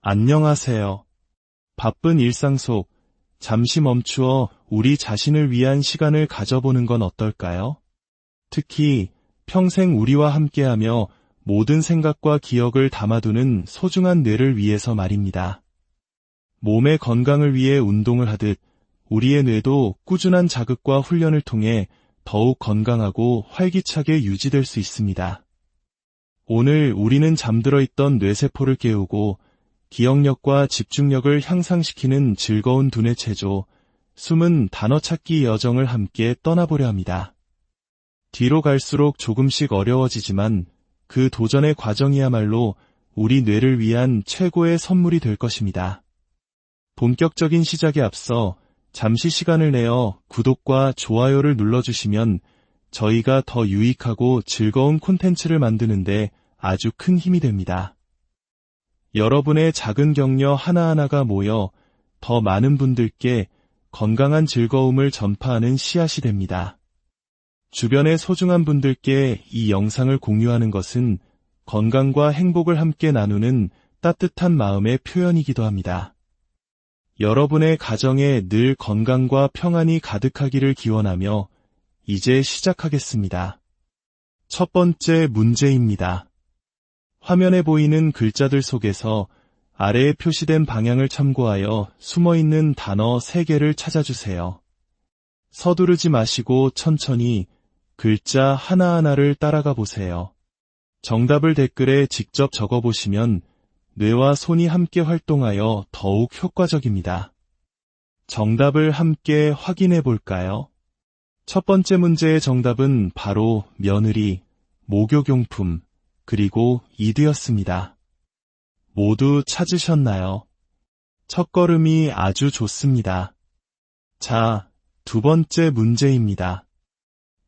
안녕하세요. 바쁜 일상 속 잠시 멈추어 우리 자신을 위한 시간을 가져보는 건 어떨까요? 특히 평생 우리와 함께하며 모든 생각과 기억을 담아두는 소중한 뇌를 위해서 말입니다. 몸의 건강을 위해 운동을 하듯 우리의 뇌도 꾸준한 자극과 훈련을 통해 더욱 건강하고 활기차게 유지될 수 있습니다. 오늘 우리는 잠들어 있던 뇌세포를 깨우고 기억력과 집중력을 향상시키는 즐거운 두뇌 체조, 숨은 단어 찾기 여정을 함께 떠나보려 합니다. 뒤로 갈수록 조금씩 어려워지지만 그 도전의 과정이야말로 우리 뇌를 위한 최고의 선물이 될 것입니다. 본격적인 시작에 앞서 잠시 시간을 내어 구독과 좋아요를 눌러주시면 저희가 더 유익하고 즐거운 콘텐츠를 만드는데 아주 큰 힘이 됩니다. 여러분의 작은 격려 하나하나가 모여 더 많은 분들께 건강한 즐거움을 전파하는 씨앗이 됩니다. 주변의 소중한 분들께 이 영상을 공유하는 것은 건강과 행복을 함께 나누는 따뜻한 마음의 표현이기도 합니다. 여러분의 가정에 늘 건강과 평안이 가득하기를 기원하며 이제 시작하겠습니다. 첫 번째 문제입니다. 화면에 보이는 글자들 속에서 아래에 표시된 방향을 참고하여 숨어있는 단어 3개를 찾아주세요. 서두르지 마시고 천천히 글자 하나하나를 따라가 보세요. 정답을 댓글에 직접 적어보시면 뇌와 손이 함께 활동하여 더욱 효과적입니다. 정답을 함께 확인해 볼까요? 첫 번째 문제의 정답은 바로 며느리, 목욕용품, 그리고 이드였습니다. 모두 찾으셨나요? 첫걸음이 아주 좋습니다. 자, 두 번째 문제입니다.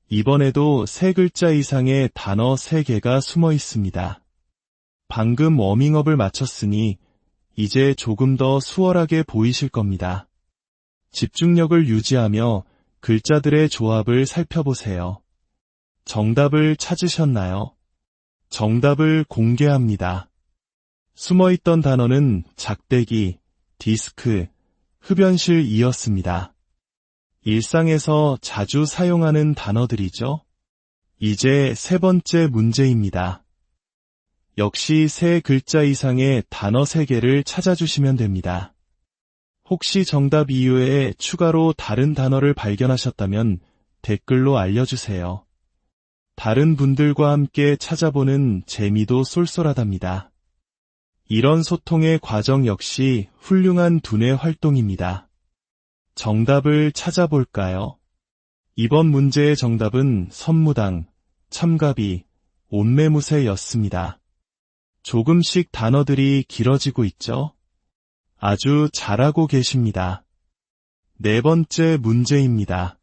이번에도 3글자 이상의 단어 3개가 숨어 있습니다. 방금 워밍업을 마쳤으니 이제 조금 더 수월하게 보이실 겁니다. 집중력을 유지하며 글자들의 조합을 살펴보세요. 정답을 찾으셨나요? 정답을 공개합니다. 숨어있던 단어는 작대기, 디스크, 흡연실이었습니다. 일상에서 자주 사용하는 단어들이죠. 이제 세 번째 문제입니다. 역시 3글자 이상의 단어 3개를 찾아주시면 됩니다. 혹시 정답 이외에 추가로 다른 단어를 발견하셨다면 댓글로 알려주세요. 다른 분들과 함께 찾아보는 재미도 쏠쏠하답니다. 이런 소통의 과정 역시 훌륭한 두뇌 활동입니다. 정답을 찾아볼까요? 이번 문제의 정답은 선무당, 참가비, 온매무새였습니다. 조금씩 단어들이 길어지고 있죠? 아주 잘하고 계십니다. 네 번째 문제입니다.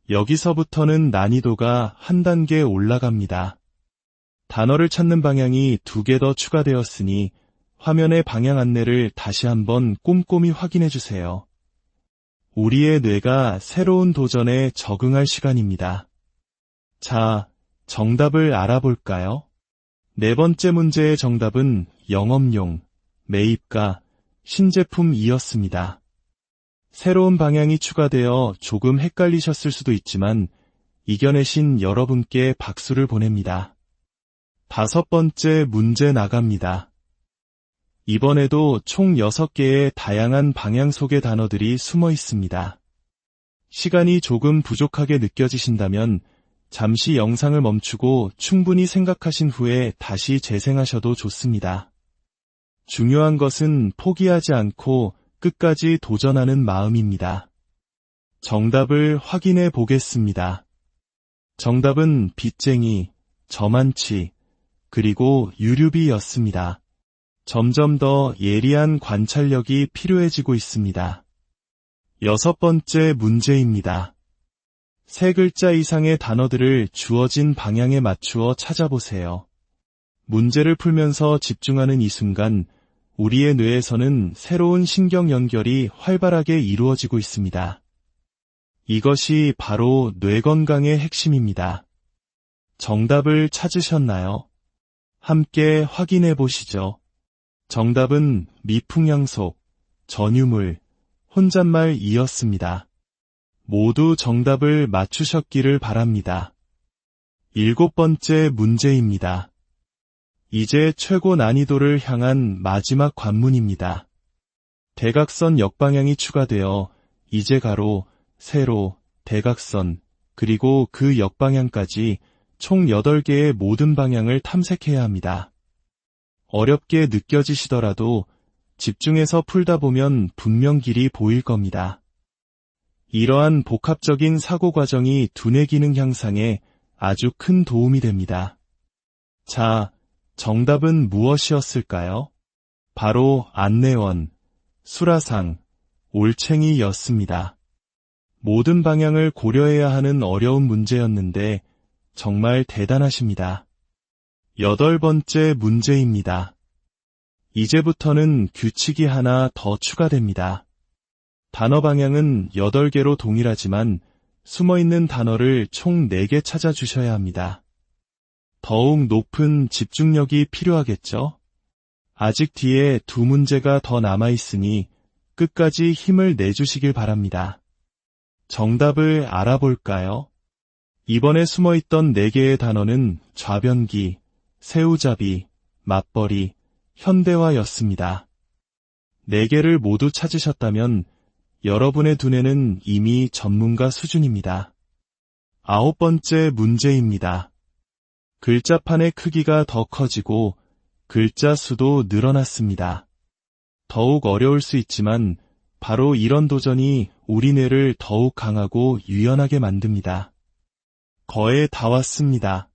여기서부터는 난이도가 한 단계 올라갑니다. 단어를 찾는 방향이 2개 더 추가되었으니 화면의 방향 안내를 다시 한번 꼼꼼히 확인해 주세요. 우리의 뇌가 새로운 도전에 적응할 시간입니다. 자, 정답을 알아볼까요? 네 번째 문제의 정답은 영업용, 매입가, 신제품이었습니다. 새로운 방향이 추가되어 조금 헷갈리셨을 수도 있지만 이겨내신 여러분께 박수를 보냅니다. 5번째 문제 나갑니다. 이번에도 총 6개의 다양한 방향 속의 단어들이 숨어 있습니다. 시간이 조금 부족하게 느껴지신다면 잠시 영상을 멈추고 충분히 생각하신 후에 다시 재생하셔도 좋습니다. 중요한 것은 포기하지 않고 끝까지 도전하는 마음입니다. 정답을 확인해 보겠습니다. 정답은 빚쟁이, 저만치, 그리고 유류비였습니다. 점점 더 예리한 관찰력이 필요해지고 있습니다. 6번째 문제입니다. 3글자 이상의 단어들을 주어진 방향에 맞추어 찾아보세요. 문제를 풀면서 집중하는 이 순간 우리의 뇌에서는 새로운 신경 연결이 활발하게 이루어지고 있습니다. 이것이 바로 뇌 건강의 핵심입니다. 정답을 찾으셨나요? 함께 확인해 보시죠. 정답은 미풍양속, 전유물, 혼잣말이었습니다. 모두 정답을 맞추셨기를 바랍니다. 7번째 문제입니다. 이제 최고 난이도를 향한 마지막 관문입니다. 대각선 역방향이 추가되어 이제 가로, 세로, 대각선, 그리고 그 역방향까지 총 8개의 모든 방향을 탐색해야 합니다. 어렵게 느껴지시더라도 집중해서 풀다 보면 분명 길이 보일 겁니다. 이러한 복합적인 사고 과정이 두뇌 기능 향상에 아주 큰 도움이 됩니다. 자, 정답은 무엇이었을까요? 바로 안내원, 수라상, 올챙이였습니다. 모든 방향을 고려해야 하는 어려운 문제였는데 정말 대단하십니다. 8번째 문제입니다. 이제부터는 규칙이 하나 더 추가됩니다. 단어 방향은 8개로 동일하지만 숨어있는 단어를 총 4개 찾아주셔야 합니다. 더욱 높은 집중력이 필요하겠죠? 아직 뒤에 2문제가 더 남아있으니 끝까지 힘을 내주시길 바랍니다. 정답을 알아볼까요? 이번에 숨어있던 4개의 단어는 좌변기, 새우잡이, 맞벌이, 현대화였습니다. 4개를 모두 찾으셨다면 여러분의 두뇌는 이미 전문가 수준입니다. 9번째 문제입니다. 글자판의 크기가 더 커지고 글자 수도 늘어났습니다. 더욱 어려울 수 있지만 바로 이런 도전이 우리 뇌를 더욱 강하고 유연하게 만듭니다. 거의 다 왔습니다.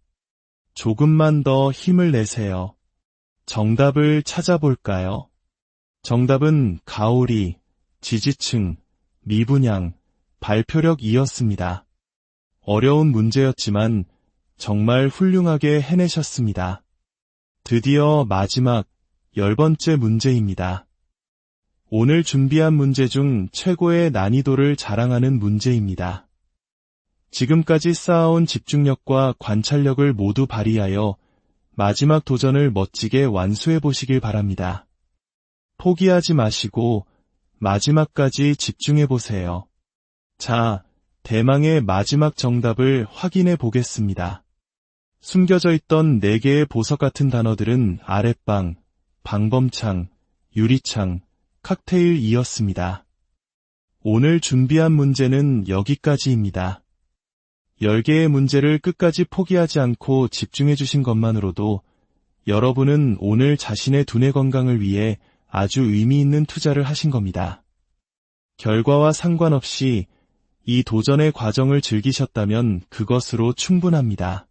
조금만 더 힘을 내세요. 정답을 찾아볼까요? 정답은 가오리, 지지층, 미분양, 발표력이었습니다. 어려운 문제였지만 정말 훌륭하게 해내셨습니다. 드디어 마지막 10번째 문제입니다. 오늘 준비한 문제 중 최고의 난이도를 자랑하는 문제입니다. 지금까지 쌓아온 집중력과 관찰력을 모두 발휘하여 마지막 도전을 멋지게 완수해 보시길 바랍니다. 포기하지 마시고 마지막까지 집중해 보세요. 자, 대망의 마지막 정답을 확인해 보겠습니다. 숨겨져 있던 4개의 보석 같은 단어들은 아랫방, 방범창, 유리창, 칵테일이었습니다. 오늘 준비한 문제는 여기까지입니다. 10개의 문제를 끝까지 포기하지 않고 집중해 주신 것만으로도 여러분은 오늘 자신의 두뇌 건강을 위해 아주 의미 있는 투자를 하신 겁니다. 결과와 상관없이 이 도전의 과정을 즐기셨다면 그것으로 충분합니다.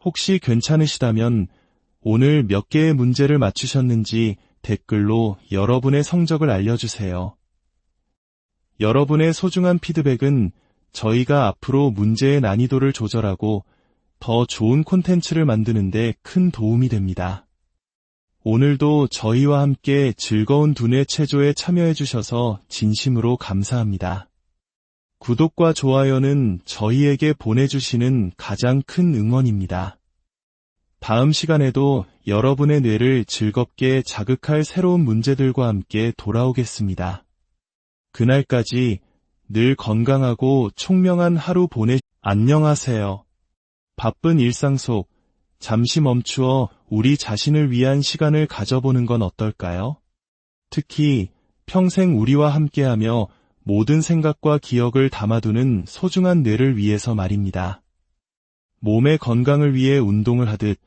혹시 괜찮으시다면 오늘 몇 개의 문제를 맞추셨는지 댓글로 여러분의 성적을 알려주세요. 여러분의 소중한 피드백은 저희가 앞으로 문제의 난이도를 조절하고 더 좋은 콘텐츠를 만드는 데 큰 도움이 됩니다. 오늘도 저희와 함께 즐거운 두뇌 체조에 참여해 주셔서 진심으로 감사합니다. 구독과 좋아요는 저희에게 보내주시는 가장 큰 응원입니다. 다음 시간에도 여러분의 뇌를 즐겁게 자극할 새로운 문제들과 함께 돌아오겠습니다. 그날까지 늘 건강하고 총명한 하루 안녕하세요. 바쁜 일상 속 잠시 멈추어 우리 자신을 위한 시간을 가져보는 건 어떨까요? 특히 평생 우리와 함께하며 모든 생각과 기억을 담아두는 소중한 뇌를 위해서 말입니다. 몸의 건강을 위해 운동을 하듯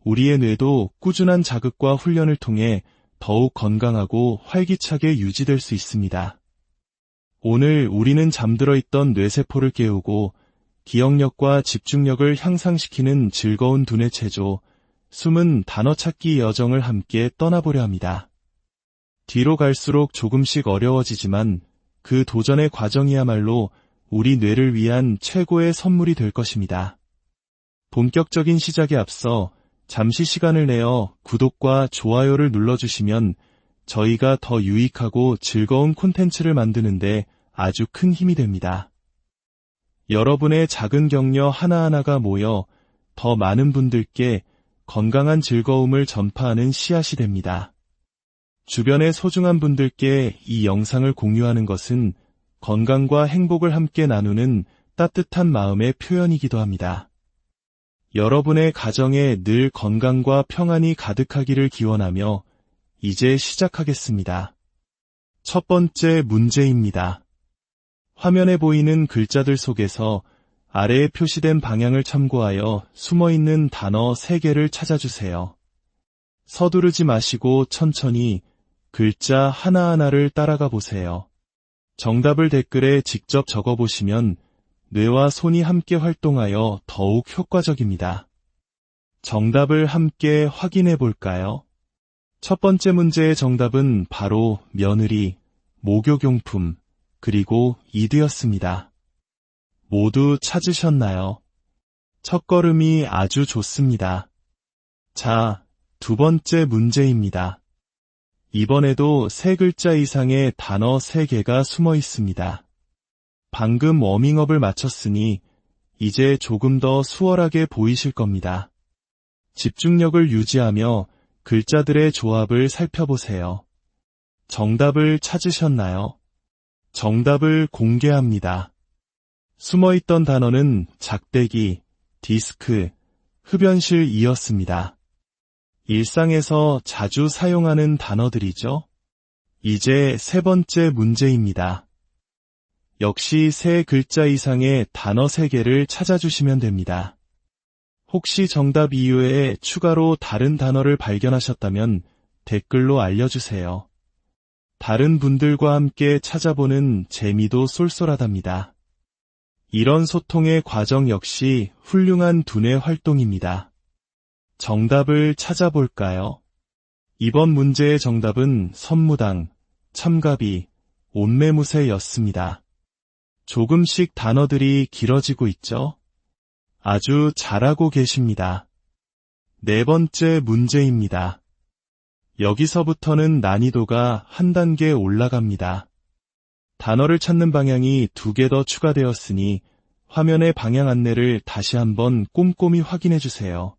우리의 뇌도 꾸준한 자극과 훈련을 통해 더욱 건강하고 활기차게 유지될 수 있습니다. 오늘 우리는 잠들어 있던 뇌세포를 깨우고 기억력과 집중력을 향상시키는 즐거운 두뇌 체조, 숨은 단어 찾기 여정을 함께 떠나보려 합니다. 뒤로 갈수록 조금씩 어려워지지만 그 도전의 과정이야말로 우리 뇌를 위한 최고의 선물이 될 것입니다. 본격적인 시작에 앞서 잠시 시간을 내어 구독과 좋아요를 눌러주시면 저희가 더 유익하고 즐거운 콘텐츠를 만드는데 아주 큰 힘이 됩니다. 여러분의 작은 격려 하나하나가 모여 더 많은 분들께 건강한 즐거움을 전파하는 씨앗이 됩니다. 주변의 소중한 분들께 이 영상을 공유하는 것은 건강과 행복을 함께 나누는 따뜻한 마음의 표현이기도 합니다. 여러분의 가정에 늘 건강과 평안이 가득하기를 기원하며 이제 시작하겠습니다. 첫 번째 문제입니다. 화면에 보이는 글자들 속에서 아래에 표시된 방향을 참고하여 숨어있는 단어 3개를 찾아주세요. 서두르지 마시고 천천히 글자 하나하나를 따라가 보세요. 정답을 댓글에 직접 적어보시면 뇌와 손이 함께 활동하여 더욱 효과적입니다. 정답을 함께 확인해 볼까요? 첫 번째 문제의 정답은 바로 며느리, 목욕용품, 그리고 이드였습니다. 모두 찾으셨나요? 첫걸음이 아주 좋습니다. 자, 두 번째 문제입니다. 이번에도 3글자 이상의 단어 3개가 숨어 있습니다. 방금 워밍업을 마쳤으니 이제 조금 더 수월하게 보이실 겁니다. 집중력을 유지하며 글자들의 조합을 살펴보세요. 정답을 찾으셨나요? 정답을 공개합니다. 숨어있던 단어는 작대기, 디스크, 흡연실이었습니다. 일상에서 자주 사용하는 단어들이죠. 이제 세 번째 문제입니다. 역시 3글자 이상의 단어 3개를 찾아주시면 됩니다. 혹시 정답 이외에 추가로 다른 단어를 발견하셨다면 댓글로 알려주세요. 다른 분들과 함께 찾아보는 재미도 쏠쏠하답니다. 이런 소통의 과정 역시 훌륭한 두뇌 활동입니다. 정답을 찾아볼까요? 이번 문제의 정답은 선무당, 참가비, 온매무새였습니다. 조금씩 단어들이 길어지고 있죠? 아주 잘하고 계십니다. 네 번째 문제입니다. 여기서부터는 난이도가 한 단계 올라갑니다. 단어를 찾는 방향이 2개 더 추가되었으니 화면의 방향 안내를 다시 한번 꼼꼼히 확인해 주세요.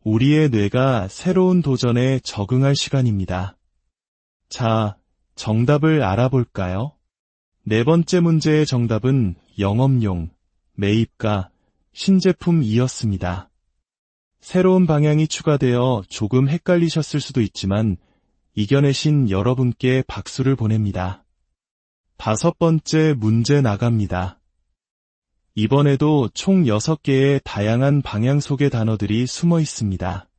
우리의 뇌가 새로운 도전에 적응할 시간입니다. 자, 정답을 알아볼까요? 네 번째 문제의 정답은 영업용, 매입가, 신제품이었습니다. 새로운 방향이 추가되어 조금 헷갈리셨을 수도 있지만 이겨내신 여러분께 박수를 보냅니다. 5번째 문제 나갑니다. 이번에도 총 6개의 다양한 방향 속의 단어들이 숨어 있습니다.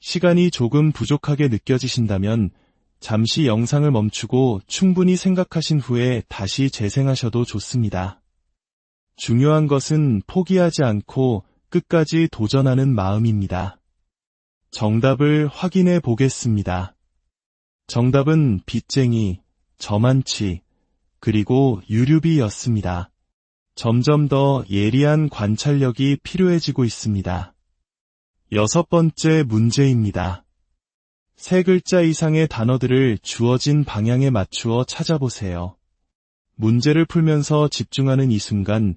시간이 조금 부족하게 느껴지신다면 잠시 영상을 멈추고 충분히 생각하신 후에 다시 재생하셔도 좋습니다. 중요한 것은 포기하지 않고 끝까지 도전하는 마음입니다. 정답을 확인해 보겠습니다. 정답은 빚쟁이, 저만치, 그리고 유류비였습니다. 점점 더 예리한 관찰력이 필요해지고 있습니다. 6번째 문제입니다. 3글자 이상의 단어들을 주어진 방향에 맞추어 찾아보세요. 문제를 풀면서 집중하는 이 순간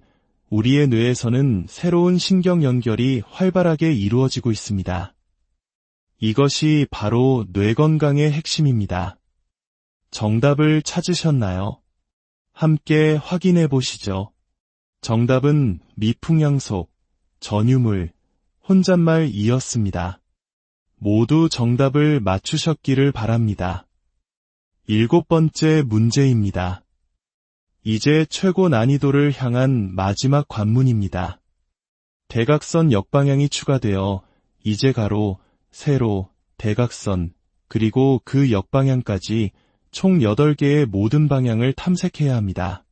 우리의 뇌에서는 새로운 신경 연결이 활발하게 이루어지고 있습니다. 이것이 바로 뇌 건강의 핵심입니다. 정답을 찾으셨나요? 함께 확인해 보시죠. 정답은 미풍양속, 전유물, 혼잣말이었습니다. 모두 정답을 맞추셨기를 바랍니다. 7번째 문제입니다. 이제 최고 난이도를 향한 마지막 관문입니다. 대각선 역방향이 추가되어 이제 가로, 세로, 대각선, 그리고 그 역방향까지 총 8개의 모든 방향을 탐색해야 합니다.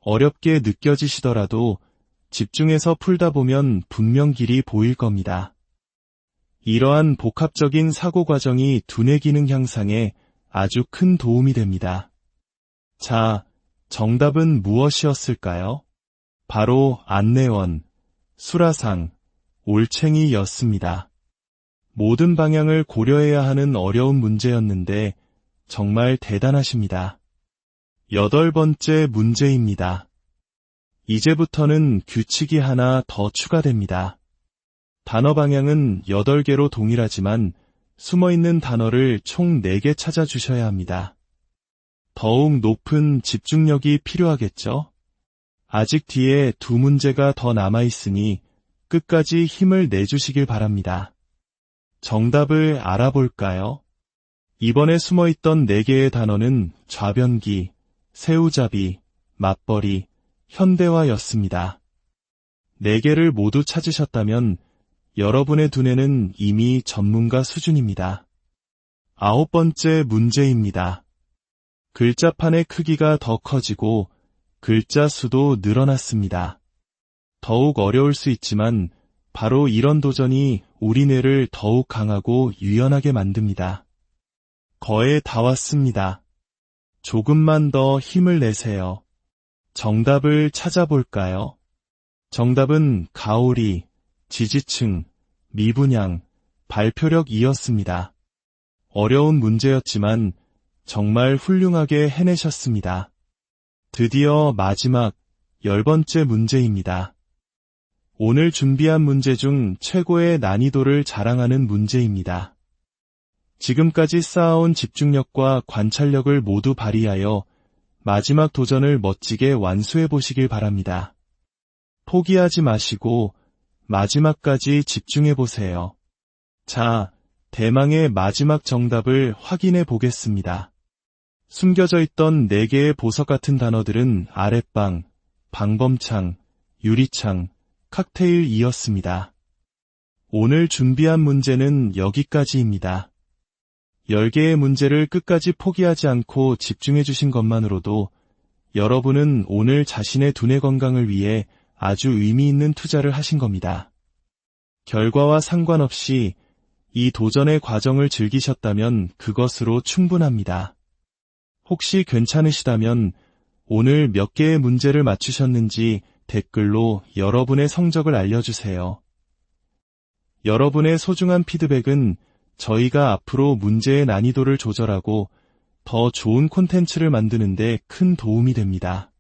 어렵게 느껴지시더라도 집중해서 풀다 보면 분명 길이 보일 겁니다. 이러한 복합적인 사고 과정이 두뇌 기능 향상에 아주 큰 도움이 됩니다. 자, 정답은 무엇이었을까요? 바로 안내원, 수라상, 올챙이였습니다. 모든 방향을 고려해야 하는 어려운 문제였는데 정말 대단하십니다. 8번째 문제입니다. 이제부터는 규칙이 하나 더 추가됩니다. 단어 방향은 8개로 동일하지만 숨어있는 단어를 총 4개 찾아주셔야 합니다. 더욱 높은 집중력이 필요하겠죠? 아직 뒤에 2문제가 더 남아있으니 끝까지 힘을 내주시길 바랍니다. 정답을 알아볼까요? 이번에 숨어있던 4개의 단어는 좌변기, 새우잡이, 맞벌이, 현대화였습니다. 4개를 모두 찾으셨다면 여러분의 두뇌는 이미 전문가 수준입니다. 9번째 문제입니다. 글자판의 크기가 더 커지고 글자 수도 늘어났습니다. 더욱 어려울 수 있지만 바로 이런 도전이 우리 뇌를 더욱 강하고 유연하게 만듭니다. 거의 다 왔습니다. 조금만 더 힘을 내세요. 정답을 찾아볼까요? 정답은 가오리, 지지층, 미분양, 발표력이었습니다. 어려운 문제였지만 정말 훌륭하게 해내셨습니다. 드디어 마지막 10번째 문제입니다. 오늘 준비한 문제 중 최고의 난이도를 자랑하는 문제입니다. 지금까지 쌓아온 집중력과 관찰력을 모두 발휘하여 마지막 도전을 멋지게 완수해 보시길 바랍니다. 포기하지 마시고 마지막까지 집중해 보세요. 자, 대망의 마지막 정답을 확인해 보겠습니다. 숨겨져 있던 4개의 보석 같은 단어들은 아랫방, 방범창, 유리창, 칵테일이었습니다. 오늘 준비한 문제는 여기까지입니다. 10개의 문제를 끝까지 포기하지 않고 집중해 주신 것만으로도 여러분은 오늘 자신의 두뇌 건강을 위해 아주 의미 있는 투자를 하신 겁니다. 결과와 상관없이 이 도전의 과정을 즐기셨다면 그것으로 충분합니다. 혹시 괜찮으시다면 오늘 몇 개의 문제를 맞추셨는지 댓글로 여러분의 성적을 알려주세요. 여러분의 소중한 피드백은 저희가 앞으로 문제의 난이도를 조절하고 더 좋은 콘텐츠를 만드는 데 큰 도움이 됩니다.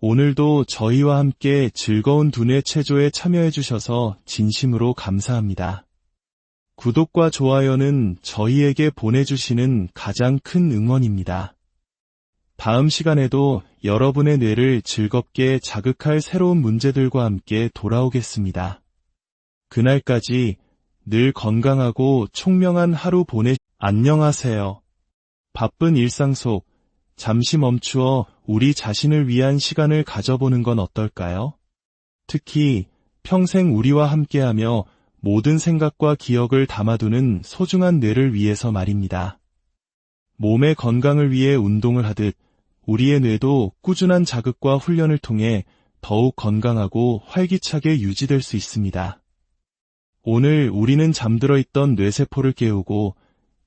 오늘도 저희와 함께 즐거운 두뇌 체조에 참여해 주셔서 진심으로 감사합니다. 구독과 좋아요는 저희에게 보내주시는 가장 큰 응원입니다. 다음 시간에도 여러분의 뇌를 즐겁게 자극할 새로운 문제들과 함께 돌아오겠습니다. 그날까지 늘 건강하고 총명한 하루 안녕하세요. 바쁜 일상 속 잠시 멈추어 우리 자신을 위한 시간을 가져보는 건 어떨까요? 특히 평생 우리와 함께하며 모든 생각과 기억을 담아두는 소중한 뇌를 위해서 말입니다. 몸의 건강을 위해 운동을 하듯 우리의 뇌도 꾸준한 자극과 훈련을 통해 더욱 건강하고 활기차게 유지될 수 있습니다. 오늘 우리는 잠들어 있던 뇌세포를 깨우고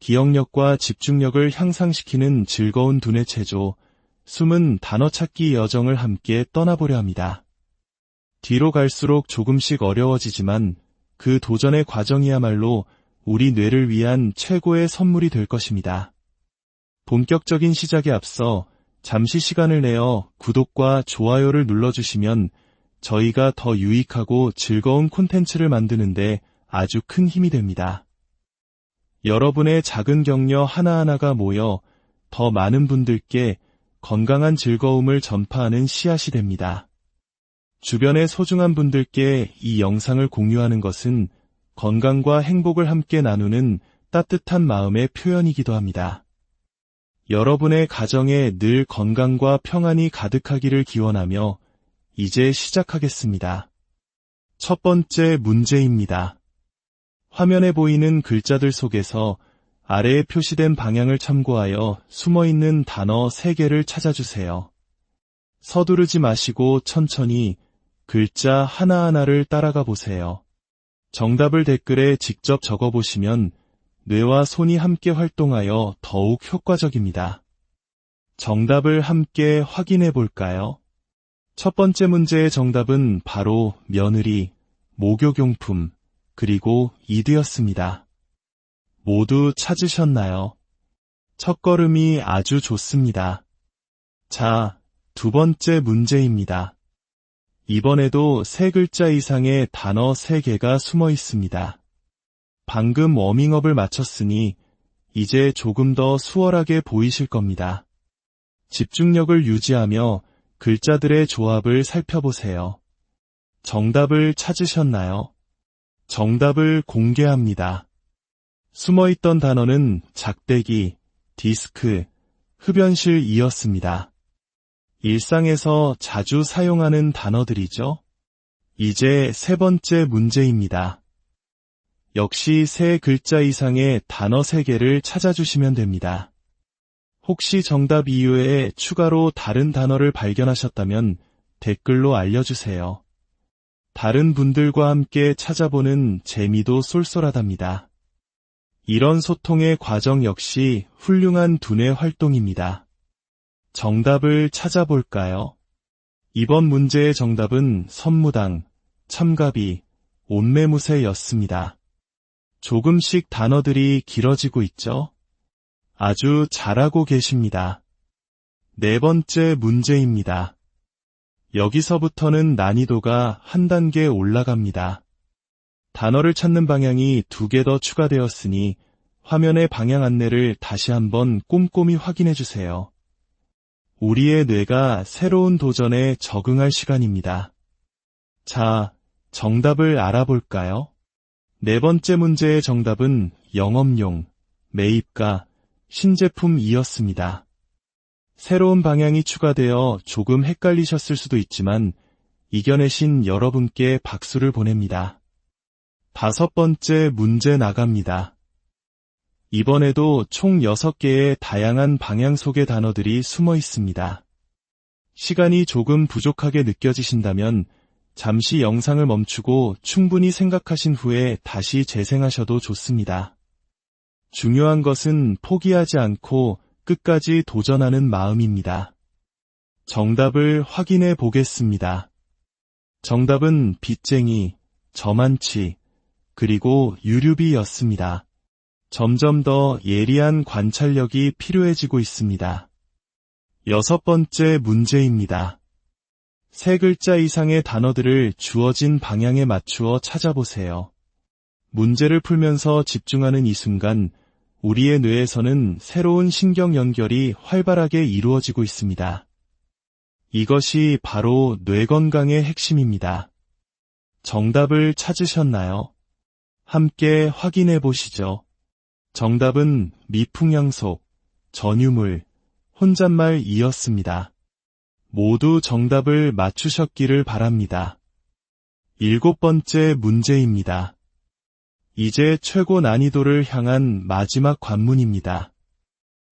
기억력과 집중력을 향상시키는 즐거운 두뇌 체조, 숨은 단어 찾기 여정을 함께 떠나보려 합니다. 뒤로 갈수록 조금씩 어려워지지만 그 도전의 과정이야말로 우리 뇌를 위한 최고의 선물이 될 것입니다. 본격적인 시작에 앞서 잠시 시간을 내어 구독과 좋아요를 눌러주시면 저희가 더 유익하고 즐거운 콘텐츠를 만드는데 아주 큰 힘이 됩니다. 여러분의 작은 격려 하나하나가 모여 더 많은 분들께 건강한 즐거움을 전파하는 씨앗이 됩니다. 주변의 소중한 분들께 이 영상을 공유하는 것은 건강과 행복을 함께 나누는 따뜻한 마음의 표현이기도 합니다. 여러분의 가정에 늘 건강과 평안이 가득하기를 기원하며 이제 시작하겠습니다. 첫 번째 문제입니다. 화면에 보이는 글자들 속에서 아래에 표시된 방향을 참고하여 숨어있는 단어 3개를 찾아주세요. 서두르지 마시고 천천히 글자 하나하나를 따라가 보세요. 정답을 댓글에 직접 적어보시면 뇌와 손이 함께 활동하여 더욱 효과적입니다. 정답을 함께 확인해 볼까요? 첫 번째 문제의 정답은 바로 며느리, 목욕용품, 그리고 이드였습니다. 모두 찾으셨나요? 첫걸음이 아주 좋습니다. 자, 두 번째 문제입니다. 이번에도 3글자 이상의 단어 3개가 숨어 있습니다. 방금 워밍업을 마쳤으니 이제 조금 더 수월하게 보이실 겁니다. 집중력을 유지하며 글자들의 조합을 살펴보세요. 정답을 찾으셨나요? 정답을 공개합니다. 숨어있던 단어는 작대기, 디스크, 흡연실이었습니다. 일상에서 자주 사용하는 단어들이죠. 이제 세 번째 문제입니다. 역시 세 글자 이상의 단어 3개를 찾아주시면 됩니다. 혹시 정답 이외에 추가로 다른 단어를 발견하셨다면 댓글로 알려주세요. 다른 분들과 함께 찾아보는 재미도 쏠쏠하답니다. 이런 소통의 과정 역시 훌륭한 두뇌 활동입니다. 정답을 찾아볼까요? 이번 문제의 정답은 선무당, 참가비, 온매무새였습니다. 조금씩 단어들이 길어지고 있죠? 아주 잘하고 계십니다. 네 번째 문제입니다. 여기서부터는 난이도가 한 단계 올라갑니다. 단어를 찾는 방향이 2개 더 추가되었으니 화면의 방향 안내를 다시 한번 꼼꼼히 확인해 주세요. 우리의 뇌가 새로운 도전에 적응할 시간입니다. 자, 정답을 알아볼까요? 네 번째 문제의 정답은 영업용, 매입가, 신제품이었습니다. 새로운 방향이 추가되어 조금 헷갈리셨을 수도 있지만 이겨내신 여러분께 박수를 보냅니다. 5번째 문제 나갑니다. 이번에도 총 6개의 다양한 방향 속의 단어들이 숨어 있습니다. 시간이 조금 부족하게 느껴지신다면 잠시 영상을 멈추고 충분히 생각하신 후에 다시 재생하셔도 좋습니다. 중요한 것은 포기하지 않고 끝까지 도전하는 마음입니다. 정답을 확인해 보겠습니다. 정답은 빚쟁이, 저만치, 그리고 유류비였습니다. 점점 더 예리한 관찰력이 필요해지고 있습니다. 6번째 문제입니다. 3글자 이상의 단어들을 주어진 방향에 맞추어 찾아보세요. 문제를 풀면서 집중하는 이 순간 우리의 뇌에서는 새로운 신경 연결이 활발하게 이루어지고 있습니다. 이것이 바로 뇌 건강의 핵심입니다. 정답을 찾으셨나요? 함께 확인해 보시죠. 정답은 미풍양속, 전유물, 혼잣말이었습니다. 모두 정답을 맞추셨기를 바랍니다. 7번째 문제입니다. 이제 최고 난이도를 향한 마지막 관문입니다.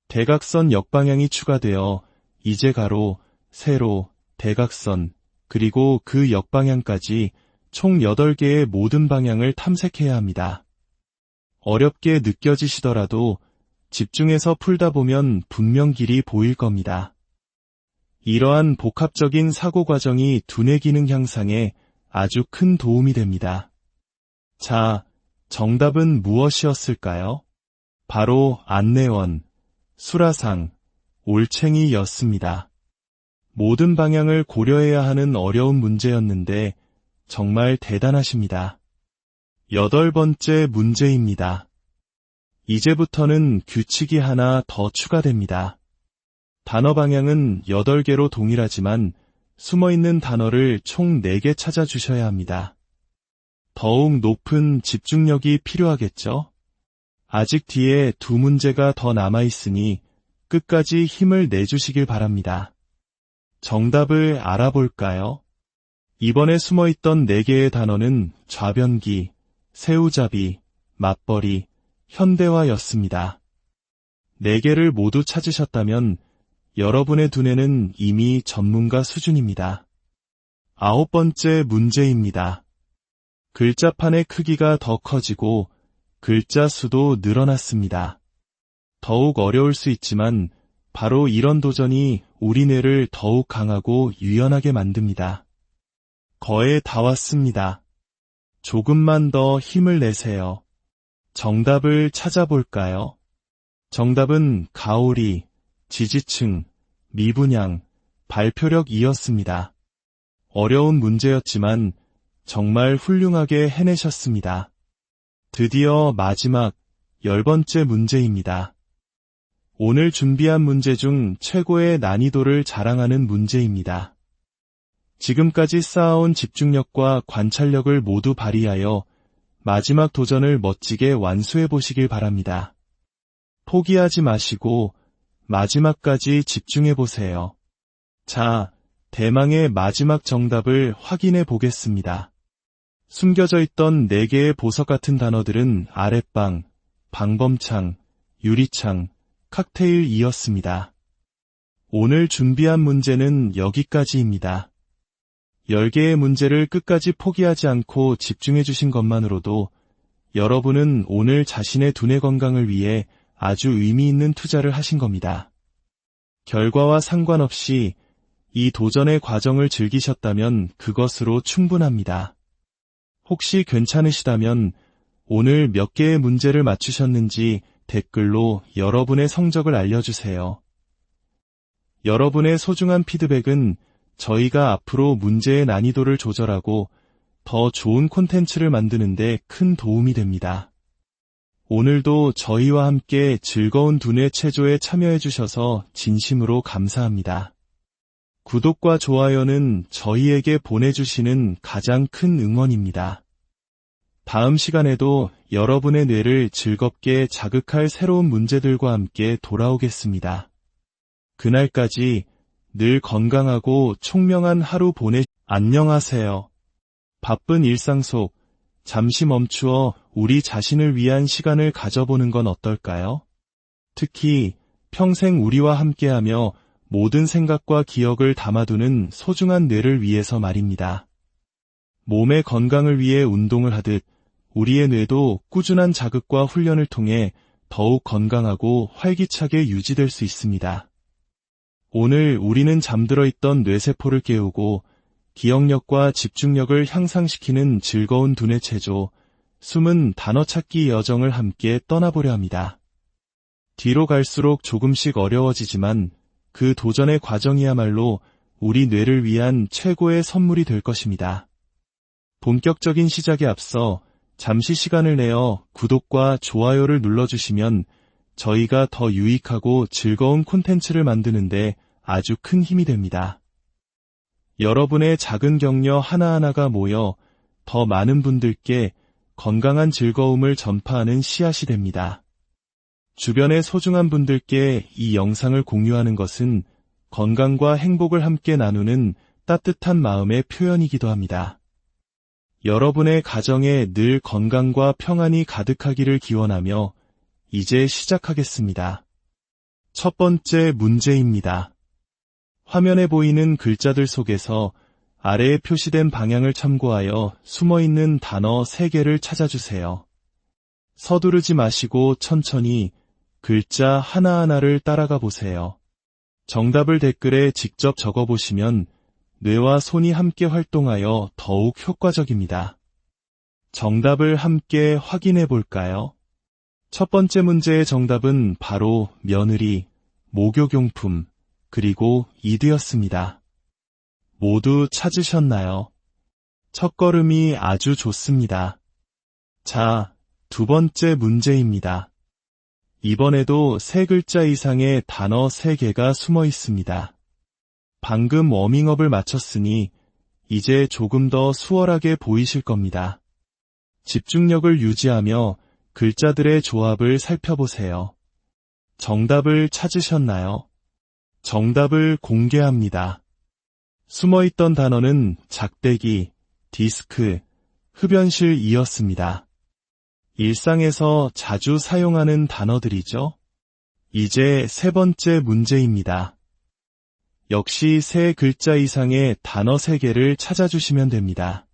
대각선 역방향이 추가되어 이제 가로, 세로, 대각선, 그리고 그 역방향까지 총 8개의 모든 방향을 탐색해야 합니다. 어렵게 느껴지시더라도 집중해서 풀다 보면 분명 길이 보일 겁니다. 이러한 복합적인 사고 과정이 두뇌 기능 향상에 아주 큰 도움이 됩니다. 자, 정답은 무엇이었을까요? 바로 안내원, 수라상, 올챙이였습니다. 모든 방향을 고려해야 하는 어려운 문제였는데 정말 대단하십니다. 8번째 문제입니다. 이제부터는 규칙이 하나 더 추가됩니다. 단어 방향은 8개로 동일하지만 숨어있는 단어를 총 4개 찾아주셔야 합니다. 더욱 높은 집중력이 필요하겠죠? 아직 뒤에 2문제가 더 남아있으니 끝까지 힘을 내주시길 바랍니다. 정답을 알아볼까요? 이번에 숨어있던 4개의 단어는 좌변기, 새우잡이, 맞벌이, 현대화였습니다. 4개를 모두 찾으셨다면 여러분의 두뇌는 이미 전문가 수준입니다. 9번째 문제입니다. 글자판의 크기가 더 커지고 글자 수도 늘어났습니다. 더욱 어려울 수 있지만 바로 이런 도전이 우리 뇌를 더욱 강하고 유연하게 만듭니다. 거의 다 왔습니다. 조금만 더 힘을 내세요. 정답을 찾아볼까요? 정답은 가오리, 지지층, 미분양, 발표력이었습니다. 어려운 문제였지만 정말 훌륭하게 해내셨습니다. 드디어 마지막 10번째 문제입니다. 오늘 준비한 문제 중 최고의 난이도를 자랑하는 문제입니다. 지금까지 쌓아온 집중력과 관찰력을 모두 발휘하여 마지막 도전을 멋지게 완수해 보시길 바랍니다. 포기하지 마시고 마지막까지 집중해 보세요. 자, 대망의 마지막 정답을 확인해 보겠습니다. 숨겨져 있던 4개의 보석 같은 단어들은 아랫방, 방범창, 유리창, 칵테일이었습니다. 오늘 준비한 문제는 여기까지입니다. 10개의 문제를 끝까지 포기하지 않고 집중해 주신 것만으로도 여러분은 오늘 자신의 두뇌 건강을 위해 아주 의미 있는 투자를 하신 겁니다. 결과와 상관없이 이 도전의 과정을 즐기셨다면 그것으로 충분합니다. 혹시 괜찮으시다면 오늘 몇 개의 문제를 맞추셨는지 댓글로 여러분의 성적을 알려주세요. 여러분의 소중한 피드백은 저희가 앞으로 문제의 난이도를 조절하고 더 좋은 콘텐츠를 만드는 데 큰 도움이 됩니다. 오늘도 저희와 함께 즐거운 두뇌 체조에 참여해 주셔서 진심으로 감사합니다. 구독과 좋아요는 저희에게 보내주시는 가장 큰 응원입니다. 다음 시간에도 여러분의 뇌를 즐겁게 자극할 새로운 문제들과 함께 돌아오겠습니다. 그날까지 늘 건강하고 총명한 하루 안녕하세요. 바쁜 일상 속 잠시 멈추어 우리 자신을 위한 시간을 가져보는 건 어떨까요? 특히 평생 우리와 함께하며 모든 생각과 기억을 담아두는 소중한 뇌를 위해서 말입니다. 몸의 건강을 위해 운동을 하듯 우리의 뇌도 꾸준한 자극과 훈련을 통해 더욱 건강하고 활기차게 유지될 수 있습니다. 오늘 우리는 잠들어 있던 뇌세포를 깨우고 기억력과 집중력을 향상시키는 즐거운 두뇌 체조, 숨은 단어 찾기 여정을 함께 떠나보려 합니다. 뒤로 갈수록 조금씩 어려워지지만 그 도전의 과정이야말로 우리 뇌를 위한 최고의 선물이 될 것입니다. 본격적인 시작에 앞서 잠시 시간을 내어 구독과 좋아요를 눌러주시면 저희가 더 유익하고 즐거운 콘텐츠를 만드는데 아주 큰 힘이 됩니다. 여러분의 작은 격려 하나하나가 모여 더 많은 분들께 건강한 즐거움을 전파하는 씨앗이 됩니다. 주변의 소중한 분들께 이 영상을 공유하는 것은 건강과 행복을 함께 나누는 따뜻한 마음의 표현이기도 합니다. 여러분의 가정에 늘 건강과 평안이 가득하기를 기원하며 이제 시작하겠습니다. 첫 번째 문제입니다. 화면에 보이는 글자들 속에서 아래에 표시된 방향을 참고하여 숨어있는 단어 3개를 찾아주세요. 서두르지 마시고 천천히 글자 하나하나를 따라가 보세요. 정답을 댓글에 직접 적어보시면 뇌와 손이 함께 활동하여 더욱 효과적입니다. 정답을 함께 확인해 볼까요? 첫 번째 문제의 정답은 바로 며느리, 목욕용품, 그리고 이드였습니다. 모두 찾으셨나요? 첫걸음이 아주 좋습니다. 자, 두 번째 문제입니다. 이번에도 3글자 이상의 단어 3개가 숨어 있습니다. 방금 워밍업을 마쳤으니 이제 조금 더 수월하게 보이실 겁니다. 집중력을 유지하며 글자들의 조합을 살펴보세요. 정답을 찾으셨나요? 정답을 공개합니다. 숨어있던 단어는 작대기, 디스크, 흡연실이었습니다. 일상에서 자주 사용하는 단어들이죠. 이제 3번째 문제입니다. 역시 3글자 이상의 단어 3개를 찾아주시면 됩니다.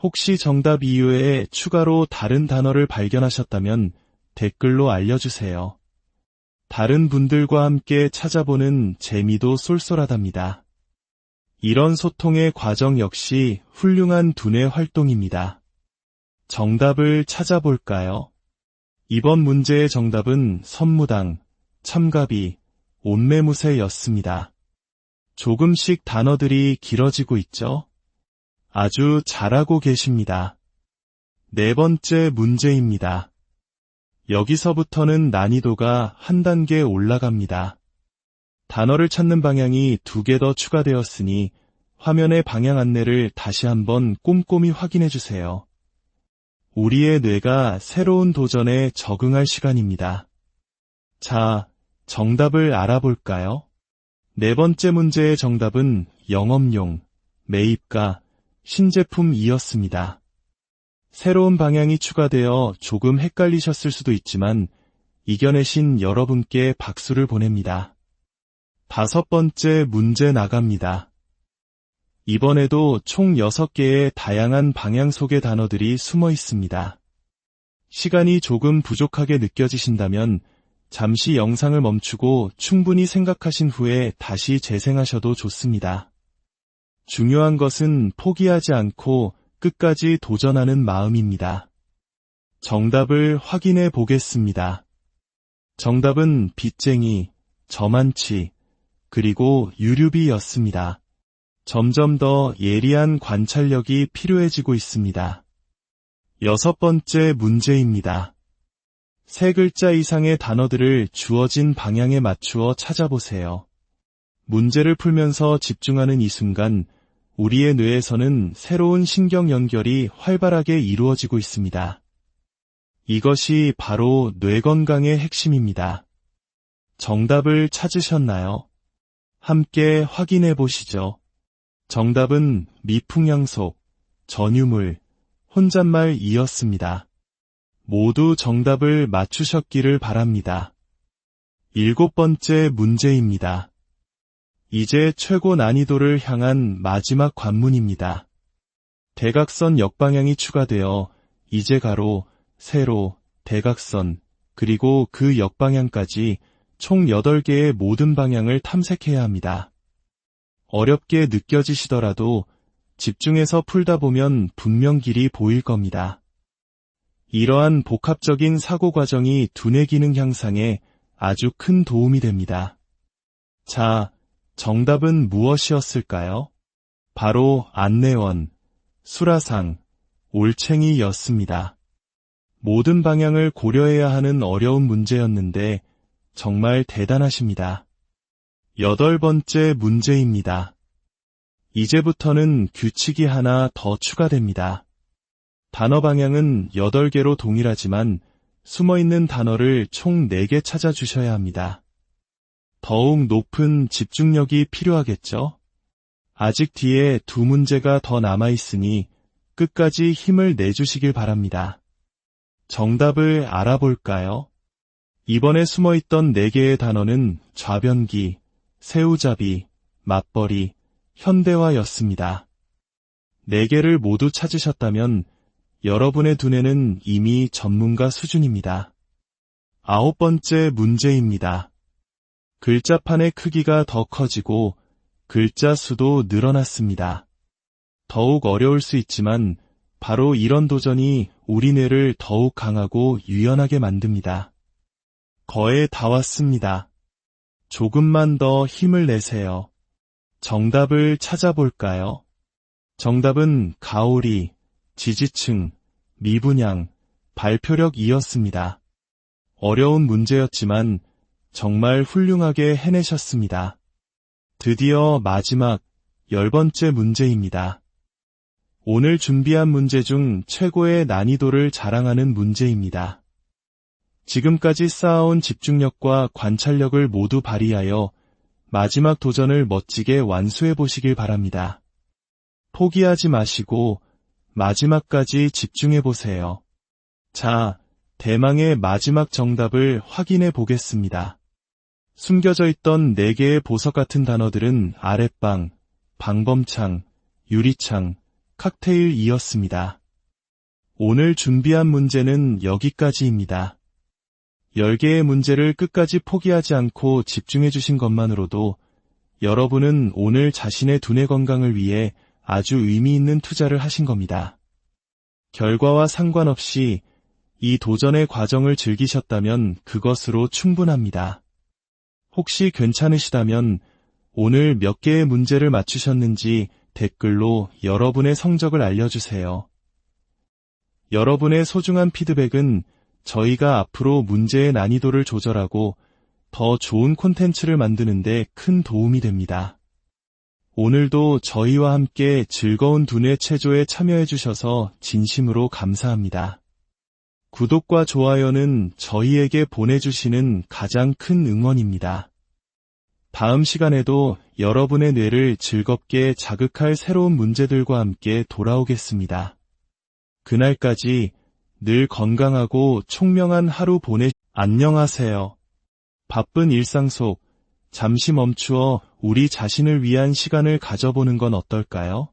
혹시 정답 이외에 추가로 다른 단어를 발견하셨다면 댓글로 알려주세요. 다른 분들과 함께 찾아보는 재미도 쏠쏠하답니다. 이런 소통의 과정 역시 훌륭한 두뇌 활동입니다. 정답을 찾아볼까요? 이번 문제의 정답은 선무당, 참가비, 온매무새였습니다. 조금씩 단어들이 길어지고 있죠? 아주 잘하고 계십니다. 네 번째 문제입니다. 여기서부터는 난이도가 한 단계 올라갑니다. 단어를 찾는 방향이 2개 더 추가되었으니 화면의 방향 안내를 다시 한번 꼼꼼히 확인해 주세요. 우리의 뇌가 새로운 도전에 적응할 시간입니다. 자, 정답을 알아볼까요? 네 번째 문제의 정답은 영업용, 매입가, 신제품이었습니다. 새로운 방향이 추가되어 조금 헷갈리셨을 수도 있지만 이겨내신 여러분께 박수를 보냅니다. 5번째 문제 나갑니다. 이번에도 총 6개의 다양한 방향 속의 단어들이 숨어 있습니다. 시간이 조금 부족하게 느껴지신다면 잠시 영상을 멈추고 충분히 생각하신 후에 다시 재생하셔도 좋습니다. 중요한 것은 포기하지 않고 끝까지 도전하는 마음입니다. 정답을 확인해 보겠습니다. 정답은 빚쟁이, 저만치, 그리고 유류비였습니다. 점점 더 예리한 관찰력이 필요해지고 있습니다. 6번째 문제입니다. 3글자 이상의 단어들을 주어진 방향에 맞추어 찾아보세요. 문제를 풀면서 집중하는 이 순간 우리의 뇌에서는 새로운 신경 연결이 활발하게 이루어지고 있습니다. 이것이 바로 뇌 건강의 핵심입니다. 정답을 찾으셨나요? 함께 확인해 보시죠. 정답은 미풍양속, 전유물, 혼잣말이었습니다. 모두 정답을 맞추셨기를 바랍니다. 7번째 문제입니다. 이제 최고 난이도를 향한 마지막 관문입니다. 대각선 역방향이 추가되어 이제 가로, 세로, 대각선, 그리고 그 역방향까지 총 8개의 모든 방향을 탐색해야 합니다. 어렵게 느껴지시더라도 집중해서 풀다 보면 분명 길이 보일 겁니다. 이러한 복합적인 사고 과정이 두뇌 기능 향상에 아주 큰 도움이 됩니다. 자, 정답은 무엇이었을까요? 바로 안내원, 수라상, 올챙이였습니다. 모든 방향을 고려해야 하는 어려운 문제였는데 정말 대단하십니다. 8번째 문제입니다. 이제부터는 규칙이 하나 더 추가됩니다. 단어 방향은 8개로 동일하지만 숨어있는 단어를 총 4개 찾아주셔야 합니다. 더욱 높은 집중력이 필요하겠죠? 아직 뒤에 2문제가 더 남아있으니 끝까지 힘을 내주시길 바랍니다. 정답을 알아볼까요? 이번에 숨어있던 4개의 단어는 좌변기, 새우잡이, 맞벌이, 현대화였습니다. 4개를 모두 찾으셨다면 여러분의 두뇌는 이미 전문가 수준입니다. 9번째 문제입니다. 글자판의 크기가 더 커지고 글자 수도 늘어났습니다. 더욱 어려울 수 있지만 바로 이런 도전이 우리 뇌를 더욱 강하고 유연하게 만듭니다. 거의 다 왔습니다. 조금만 더 힘을 내세요. 정답을 찾아볼까요? 정답은 가오리, 지지층, 미분양, 발표력이었습니다. 어려운 문제였지만 정말 훌륭하게 해내셨습니다. 드디어 마지막 10번째 문제입니다. 오늘 준비한 문제 중 최고의 난이도를 자랑하는 문제입니다. 지금까지 쌓아온 집중력과 관찰력을 모두 발휘하여 마지막 도전을 멋지게 완수해 보시길 바랍니다. 포기하지 마시고 마지막까지 집중해 보세요. 자, 대망의 마지막 정답을 확인해 보겠습니다. 숨겨져 있던 4개의 보석 같은 단어들은 아랫방, 방범창, 유리창, 칵테일이었습니다. 오늘 준비한 문제는 여기까지입니다. 10개의 문제를 끝까지 포기하지 않고 집중해 주신 것만으로도 여러분은 오늘 자신의 두뇌 건강을 위해 아주 의미 있는 투자를 하신 겁니다. 결과와 상관없이 이 도전의 과정을 즐기셨다면 그것으로 충분합니다. 혹시 괜찮으시다면 오늘 몇 개의 문제를 맞추셨는지 댓글로 여러분의 성적을 알려주세요. 여러분의 소중한 피드백은 저희가 앞으로 문제의 난이도를 조절하고 더 좋은 콘텐츠를 만드는데 큰 도움이 됩니다. 오늘도 저희와 함께 즐거운 두뇌 체조에 참여해 주셔서 진심으로 감사합니다. 구독과 좋아요는 저희에게 보내주시는 가장 큰 응원입니다. 다음 시간에도 여러분의 뇌를 즐겁게 자극할 새로운 문제들과 함께 돌아오겠습니다. 그날까지 늘 건강하고 총명한 하루 안녕하세요. 바쁜 일상 속 잠시 멈추어 우리 자신을 위한 시간을 가져보는 건 어떨까요?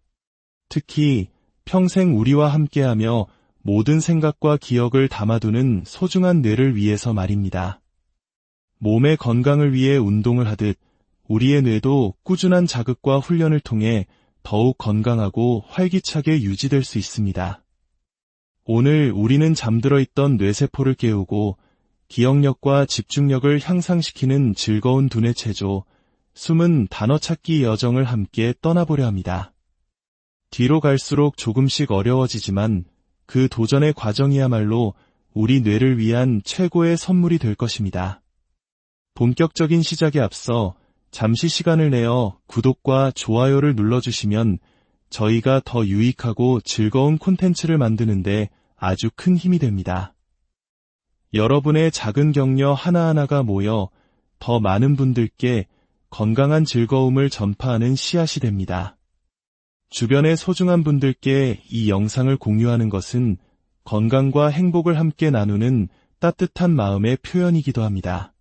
특히 평생 우리와 함께하며 모든 생각과 기억을 담아두는 소중한 뇌를 위해서 말입니다. 몸의 건강을 위해 운동을 하듯 우리의 뇌도 꾸준한 자극과 훈련을 통해 더욱 건강하고 활기차게 유지될 수 있습니다. 오늘 우리는 잠들어 있던 뇌세포를 깨우고 기억력과 집중력을 향상시키는 즐거운 두뇌 체조, 숨은 단어 찾기 여정을 함께 떠나보려 합니다. 뒤로 갈수록 조금씩 어려워지지만 그 도전의 과정이야말로 우리 뇌를 위한 최고의 선물이 될 것입니다. 본격적인 시작에 앞서 잠시 시간을 내어 구독과 좋아요를 눌러주시면 저희가 더 유익하고 즐거운 콘텐츠를 만드는데 아주 큰 힘이 됩니다. 여러분의 작은 격려 하나하나가 모여 더 많은 분들께 건강한 즐거움을 전파하는 씨앗이 됩니다. 주변의 소중한 분들께 이 영상을 공유하는 것은 건강과 행복을 함께 나누는 따뜻한 마음의 표현이기도 합니다.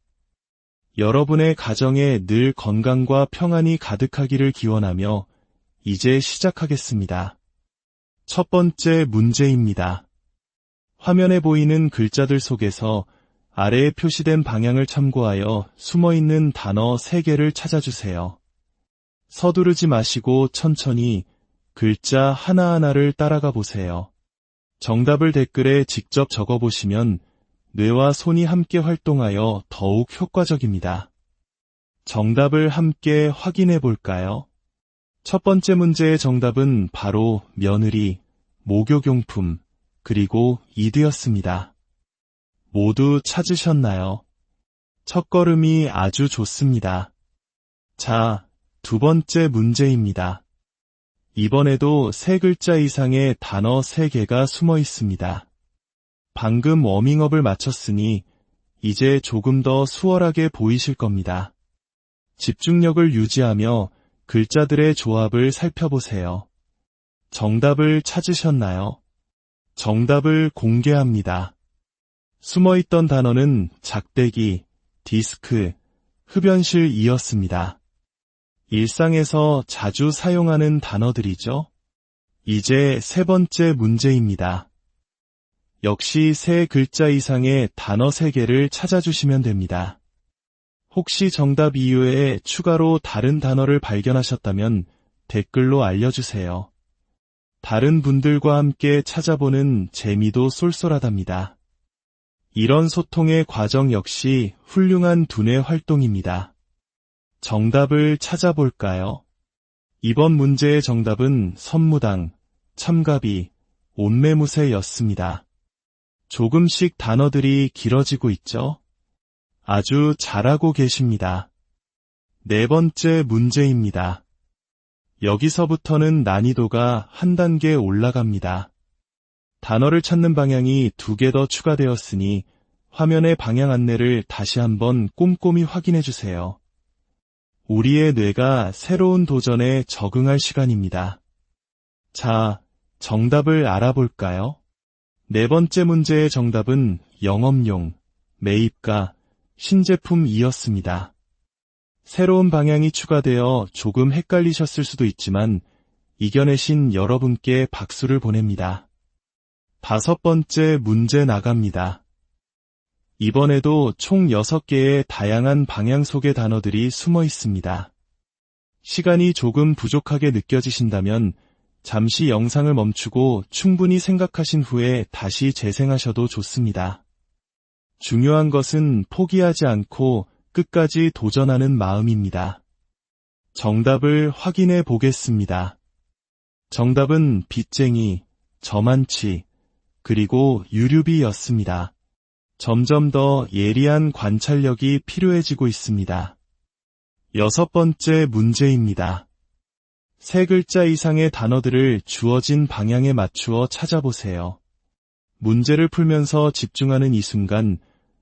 여러분의 가정에 늘 건강과 평안이 가득하기를 기원하며 이제 시작하겠습니다. 첫 번째 문제입니다. 화면에 보이는 글자들 속에서 아래에 표시된 방향을 참고하여 숨어있는 단어 3개를 찾아주세요. 서두르지 마시고 천천히 글자 하나하나를 따라가 보세요. 정답을 댓글에 직접 적어보시면 뇌와 손이 함께 활동하여 더욱 효과적입니다. 정답을 함께 확인해 볼까요? 첫 번째 문제의 정답은 바로 며느리, 목욕용품, 그리고 이드였습니다. 모두 찾으셨나요? 첫걸음이 아주 좋습니다. 자, 두 번째 문제입니다. 이번에도 3글자 이상의 단어 3개가 숨어 있습니다. 방금 워밍업을 마쳤으니 이제 조금 더 수월하게 보이실 겁니다. 집중력을 유지하며 글자들의 조합을 살펴보세요. 정답을 찾으셨나요? 정답을 공개합니다. 숨어있던 단어는 작대기, 디스크, 흡연실이었습니다. 일상에서 자주 사용하는 단어들이죠. 이제 세 번째 문제입니다. 역시 3글자 이상의 단어 3개를 찾아주시면 됩니다. 혹시 정답 이외에 추가로 다른 단어를 발견하셨다면 댓글로 알려주세요. 다른 분들과 함께 찾아보는 재미도 쏠쏠하답니다. 이런 소통의 과정 역시 훌륭한 두뇌 활동입니다. 정답을 찾아볼까요? 이번 문제의 정답은 선무당, 참가비, 온매무새였습니다. 조금씩 단어들이 길어지고 있죠? 아주 잘하고 계십니다. 네 번째 문제입니다. 여기서부터는 난이도가 한 단계 올라갑니다. 단어를 찾는 방향이 2개 더 추가되었으니 화면의 방향 안내를 다시 한번 꼼꼼히 확인해 주세요. 우리의 뇌가 새로운 도전에 적응할 시간입니다. 자, 정답을 알아볼까요? 네 번째 문제의 정답은 영업용, 매입가, 신제품이었습니다. 새로운 방향이 추가되어 조금 헷갈리셨을 수도 있지만 이겨내신 여러분께 박수를 보냅니다. 5번째 문제 나갑니다. 이번에도 총 6개의 다양한 방향 속의 단어들이 숨어 있습니다. 시간이 조금 부족하게 느껴지신다면 잠시 영상을 멈추고 충분히 생각하신 후에 다시 재생하셔도 좋습니다. 중요한 것은 포기하지 않고 끝까지 도전하는 마음입니다. 정답을 확인해 보겠습니다. 정답은 빚쟁이, 저만치, 그리고 유류비였습니다. 점점 더 예리한 관찰력이 필요해지고 있습니다. 6번째 문제입니다. 세 글자 이상의 단어들을 주어진 방향에 맞추어 찾아보세요. 문제를 풀면서 집중하는 이 순간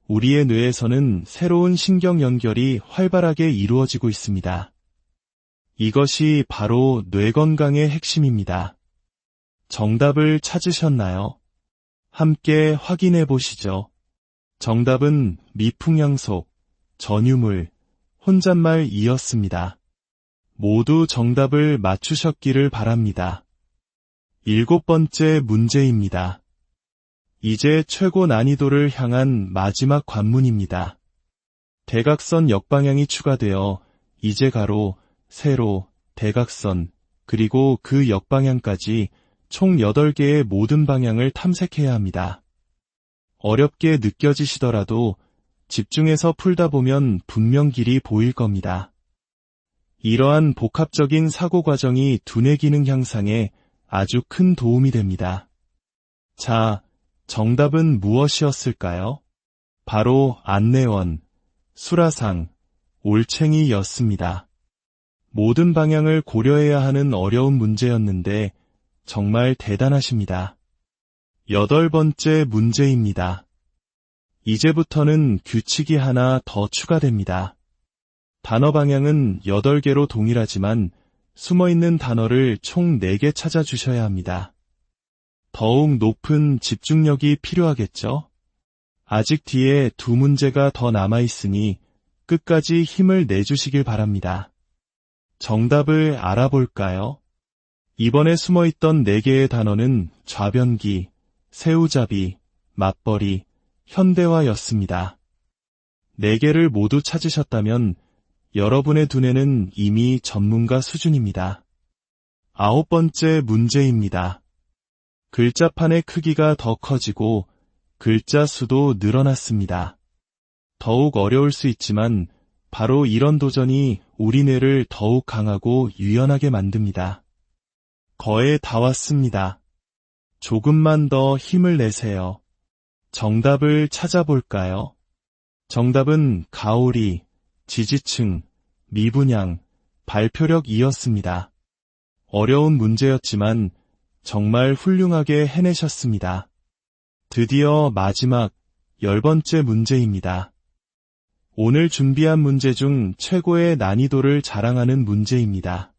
우리의 뇌에서는 새로운 신경 연결이 활발하게 이루어지고 있습니다. 이것이 바로 뇌 건강의 핵심입니다. 정답을 찾으셨나요? 함께 확인해 보시죠. 정답은 미풍양속, 전유물, 혼잣말이었습니다. 모두 정답을 맞추셨기를 바랍니다. 7번째 문제입니다. 이제 최고 난이도를 향한 마지막 관문입니다. 대각선 역방향이 추가되어 이제 가로, 세로, 대각선, 그리고 그 역방향까지 총 8개의 모든 방향을 탐색해야 합니다. 어렵게 느껴지시더라도 집중해서 풀다 보면 분명 길이 보일 겁니다. 이러한 복합적인 사고 과정이 두뇌 기능 향상에 아주 큰 도움이 됩니다. 자, 정답은 무엇이었을까요? 바로 안내원, 수라상, 올챙이였습니다. 모든 방향을 고려해야 하는 어려운 문제였는데 정말 대단하십니다. 8번째 문제입니다. 이제부터는 규칙이 하나 더 추가됩니다. 단어 방향은 8개로 동일하지만 숨어있는 단어를 총 4개 찾아주셔야 합니다. 더욱 높은 집중력이 필요하겠죠? 아직 뒤에 2문제가 더 남아있으니 끝까지 힘을 내주시길 바랍니다. 정답을 알아볼까요? 이번에 숨어있던 4개의 단어는 좌변기, 새우잡이, 맞벌이, 현대화였습니다. 4개를 모두 찾으셨다면 여러분의 두뇌는 이미 전문가 수준입니다. 9번째 문제입니다. 글자판의 크기가 더 커지고 글자 수도 늘어났습니다. 더욱 어려울 수 있지만 바로 이런 도전이 우리 뇌를 더욱 강하고 유연하게 만듭니다. 거의 다 왔습니다. 조금만 더 힘을 내세요. 정답을 찾아볼까요? 정답은 가오리, 지지층, 미분양, 발표력이었습니다. 어려운 문제였지만 정말 훌륭하게 해내셨습니다. 드디어 마지막 10번째 문제입니다. 오늘 준비한 문제 중 최고의 난이도를 자랑하는 문제입니다.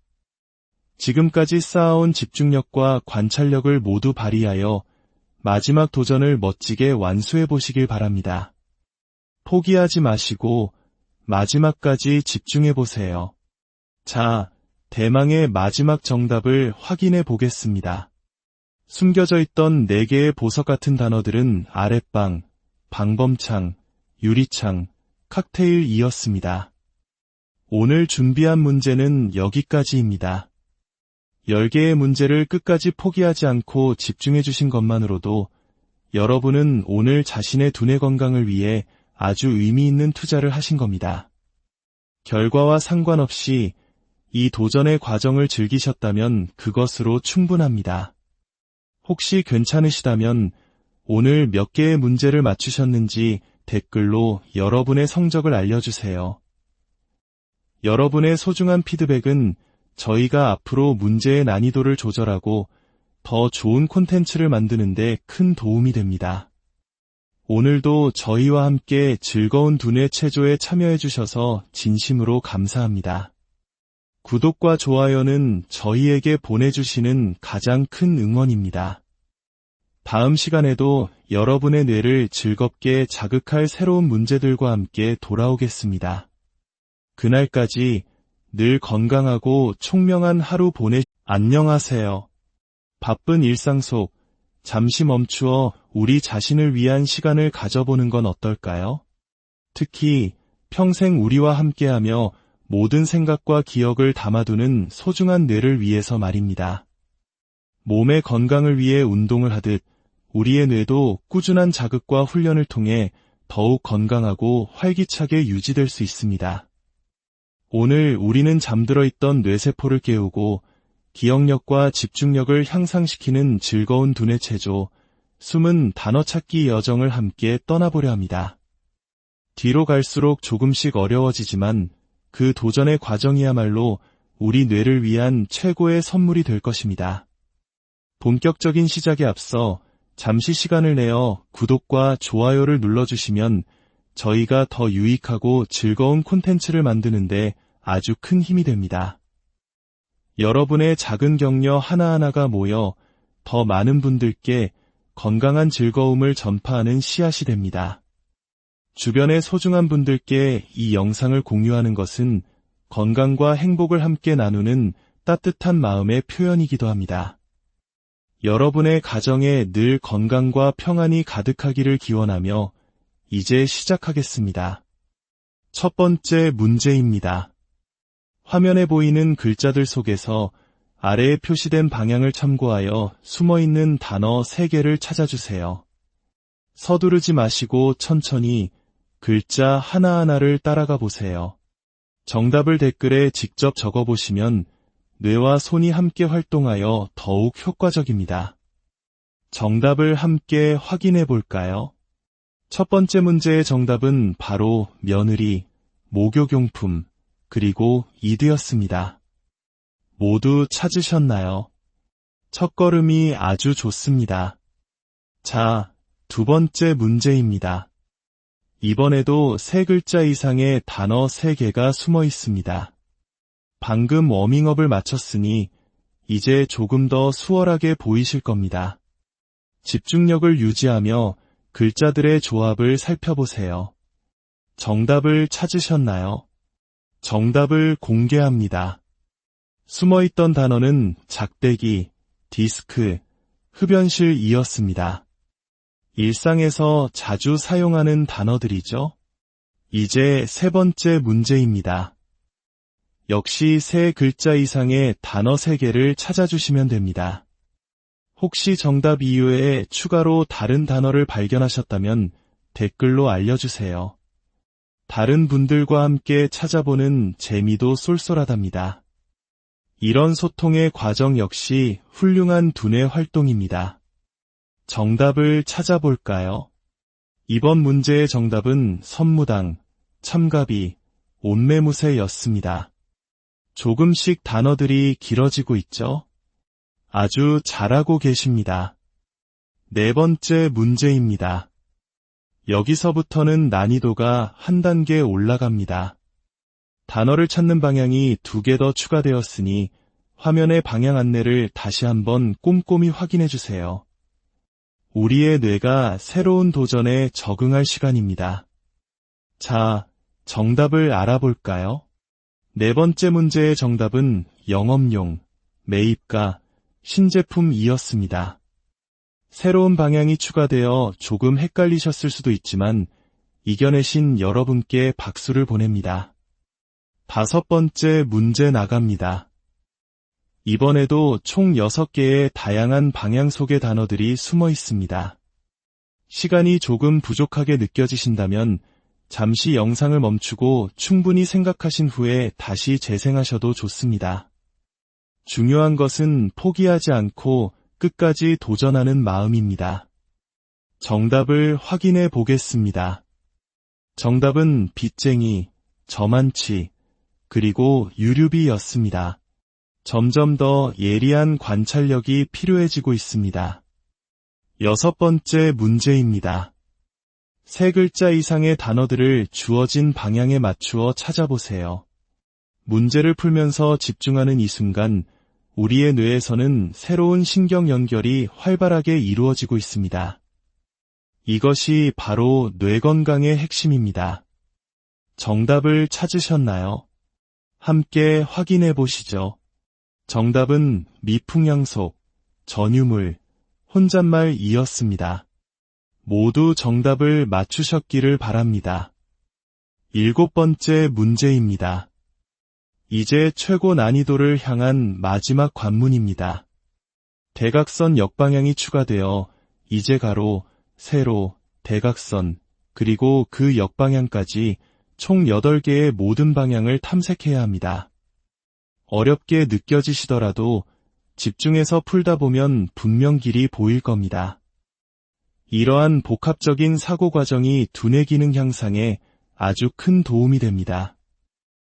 지금까지 쌓아온 집중력과 관찰력을 모두 발휘하여 마지막 도전을 멋지게 완수해 보시길 바랍니다. 포기하지 마시고 마지막까지 집중해 보세요. 자, 대망의 마지막 정답을 확인해 보겠습니다. 숨겨져 있던 4개의 보석 같은 단어들은 아랫방, 방범창, 유리창, 칵테일이었습니다. 오늘 준비한 문제는 여기까지입니다. 10개의 문제를 끝까지 포기하지 않고 집중해 주신 것만으로도 여러분은 오늘 자신의 두뇌 건강을 위해 아주 의미 있는 투자를 하신 겁니다. 결과와 상관없이 이 도전의 과정을 즐기셨다면 그것으로 충분합니다. 혹시 괜찮으시다면 오늘 몇 개의 문제를 맞추셨는지 댓글로 여러분의 성적을 알려주세요. 여러분의 소중한 피드백은 저희가 앞으로 문제의 난이도를 조절하고 더 좋은 콘텐츠를 만드는 데 큰 도움이 됩니다. 오늘도 저희와 함께 즐거운 두뇌 체조에 참여해 주셔서 진심으로 감사합니다. 구독과 좋아요는 저희에게 보내주시는 가장 큰 응원입니다. 다음 시간에도 여러분의 뇌를 즐겁게 자극할 새로운 문제들과 함께 돌아오겠습니다. 그날까지 늘 건강하고 총명한 하루 안녕하세요. 바쁜 일상 속 잠시 멈추어 우리 자신을 위한 시간을 가져보는 건 어떨까요? 특히 평생 우리와 함께하며 모든 생각과 기억을 담아두는 소중한 뇌를 위해서 말입니다. 몸의 건강을 위해 운동을 하듯 우리의 뇌도 꾸준한 자극과 훈련을 통해 더욱 건강하고 활기차게 유지될 수 있습니다. 오늘 우리는 잠들어 있던 뇌세포를 깨우고 기억력과 집중력을 향상시키는 즐거운 두뇌 체조, 숨은 단어 찾기 여정을 함께 떠나보려 합니다. 뒤로 갈수록 조금씩 어려워지지만 그 도전의 과정이야말로 우리 뇌를 위한 최고의 선물이 될 것입니다. 본격적인 시작에 앞서 잠시 시간을 내어 구독과 좋아요를 눌러주시면 저희가 더 유익하고 즐거운 콘텐츠를 만드는데 아주 큰 힘이 됩니다. 여러분의 작은 격려 하나하나가 모여 더 많은 분들께 건강한 즐거움을 전파하는 씨앗이 됩니다. 주변의 소중한 분들께 이 영상을 공유하는 것은 건강과 행복을 함께 나누는 따뜻한 마음의 표현이기도 합니다. 여러분의 가정에 늘 건강과 평안이 가득하기를 기원하며 이제 시작하겠습니다. 첫 번째 문제입니다. 화면에 보이는 글자들 속에서 아래에 표시된 방향을 참고하여 숨어있는 단어 3개를 찾아주세요. 서두르지 마시고 천천히 글자 하나하나를 따라가 보세요. 정답을 댓글에 직접 적어보시면 뇌와 손이 함께 활동하여 더욱 효과적입니다. 정답을 함께 확인해 볼까요? 첫 번째 문제의 정답은 바로 며느리, 목욕용품, 그리고 이드였습니다. 모두 찾으셨나요? 첫걸음이 아주 좋습니다. 자, 두 번째 문제입니다. 이번에도 3글자 이상의 단어 3개가 숨어 있습니다. 방금 워밍업을 마쳤으니 이제 조금 더 수월하게 보이실 겁니다. 집중력을 유지하며 글자들의 조합을 살펴보세요. 정답을 찾으셨나요? 정답을 공개합니다. 숨어있던 단어는 작대기, 디스크, 흡연실이었습니다. 일상에서 자주 사용하는 단어들이죠. 이제 세 번째 문제입니다. 역시 3글자 이상의 단어 3개를 찾아주시면 됩니다. 혹시 정답 이외에 추가로 다른 단어를 발견하셨다면 댓글로 알려주세요. 다른 분들과 함께 찾아보는 재미도 쏠쏠하답니다. 이런 소통의 과정 역시 훌륭한 두뇌 활동입니다. 정답을 찾아볼까요? 이번 문제의 정답은 선무당, 참가비, 온매무새였습니다. 조금씩 단어들이 길어지고 있죠? 아주 잘하고 계십니다. 네 번째 문제입니다. 여기서부터는 난이도가 한 단계 올라갑니다. 단어를 찾는 방향이 2개 더 추가되었으니 화면의 방향 안내를 다시 한번 꼼꼼히 확인해 주세요. 우리의 뇌가 새로운 도전에 적응할 시간입니다. 자, 정답을 알아볼까요? 네 번째 문제의 정답은 영업용, 매입가, 신제품이었습니다. 새로운 방향이 추가되어 조금 헷갈리셨을 수도 있지만 이겨내신 여러분께 박수를 보냅니다. 5번째 문제 나갑니다. 이번에도 총 6개의 다양한 방향 속의 단어들이 숨어 있습니다. 시간이 조금 부족하게 느껴지신다면 잠시 영상을 멈추고 충분히 생각하신 후에 다시 재생하셔도 좋습니다. 중요한 것은 포기하지 않고 끝까지 도전하는 마음입니다. 정답을 확인해 보겠습니다. 정답은 빚쟁이, 저만치, 그리고 유류비였습니다. 점점 더 예리한 관찰력이 필요해지고 있습니다. 6번째 문제입니다. 3글자 이상의 단어들을 주어진 방향에 맞추어 찾아보세요. 문제를 풀면서 집중하는 이 순간 우리의 뇌에서는 새로운 신경 연결이 활발하게 이루어지고 있습니다. 이것이 바로 뇌 건강의 핵심입니다. 정답을 찾으셨나요? 함께 확인해 보시죠. 정답은 미풍양속, 전유물, 혼잣말이었습니다. 모두 정답을 맞추셨기를 바랍니다. 7번째 문제입니다. 이제 최고 난이도를 향한 마지막 관문입니다. 대각선 역방향이 추가되어 이제 가로, 세로, 대각선, 그리고 그 역방향까지 총 8개의 모든 방향을 탐색해야 합니다. 어렵게 느껴지시더라도 집중해서 풀다 보면 분명 길이 보일 겁니다. 이러한 복합적인 사고 과정이 두뇌 기능 향상에 아주 큰 도움이 됩니다.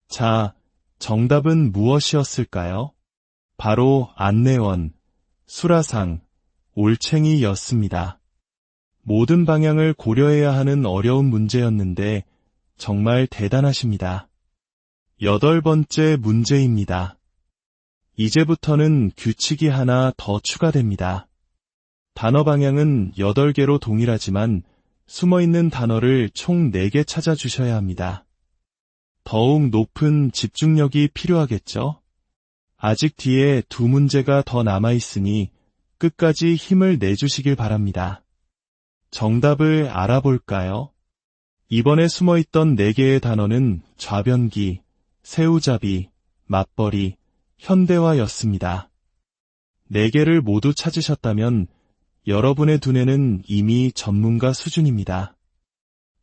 자, 정답은 무엇이었을까요? 바로 안내원, 수라상, 올챙이였습니다. 모든 방향을 고려해야 하는 어려운 문제였는데 정말 대단하십니다. 8번째 문제입니다. 이제부터는 규칙이 하나 더 추가됩니다. 단어 방향은 8개로 동일하지만 숨어있는 단어를 총 4개 찾아주셔야 합니다. 더욱 높은 집중력이 필요하겠죠? 아직 뒤에 2문제가 더 남아있으니 끝까지 힘을 내주시길 바랍니다. 정답을 알아볼까요? 이번에 숨어있던 4개의 단어는 좌변기, 새우잡이, 맞벌이, 현대화였습니다. 4개를 모두 찾으셨다면 여러분의 두뇌는 이미 전문가 수준입니다.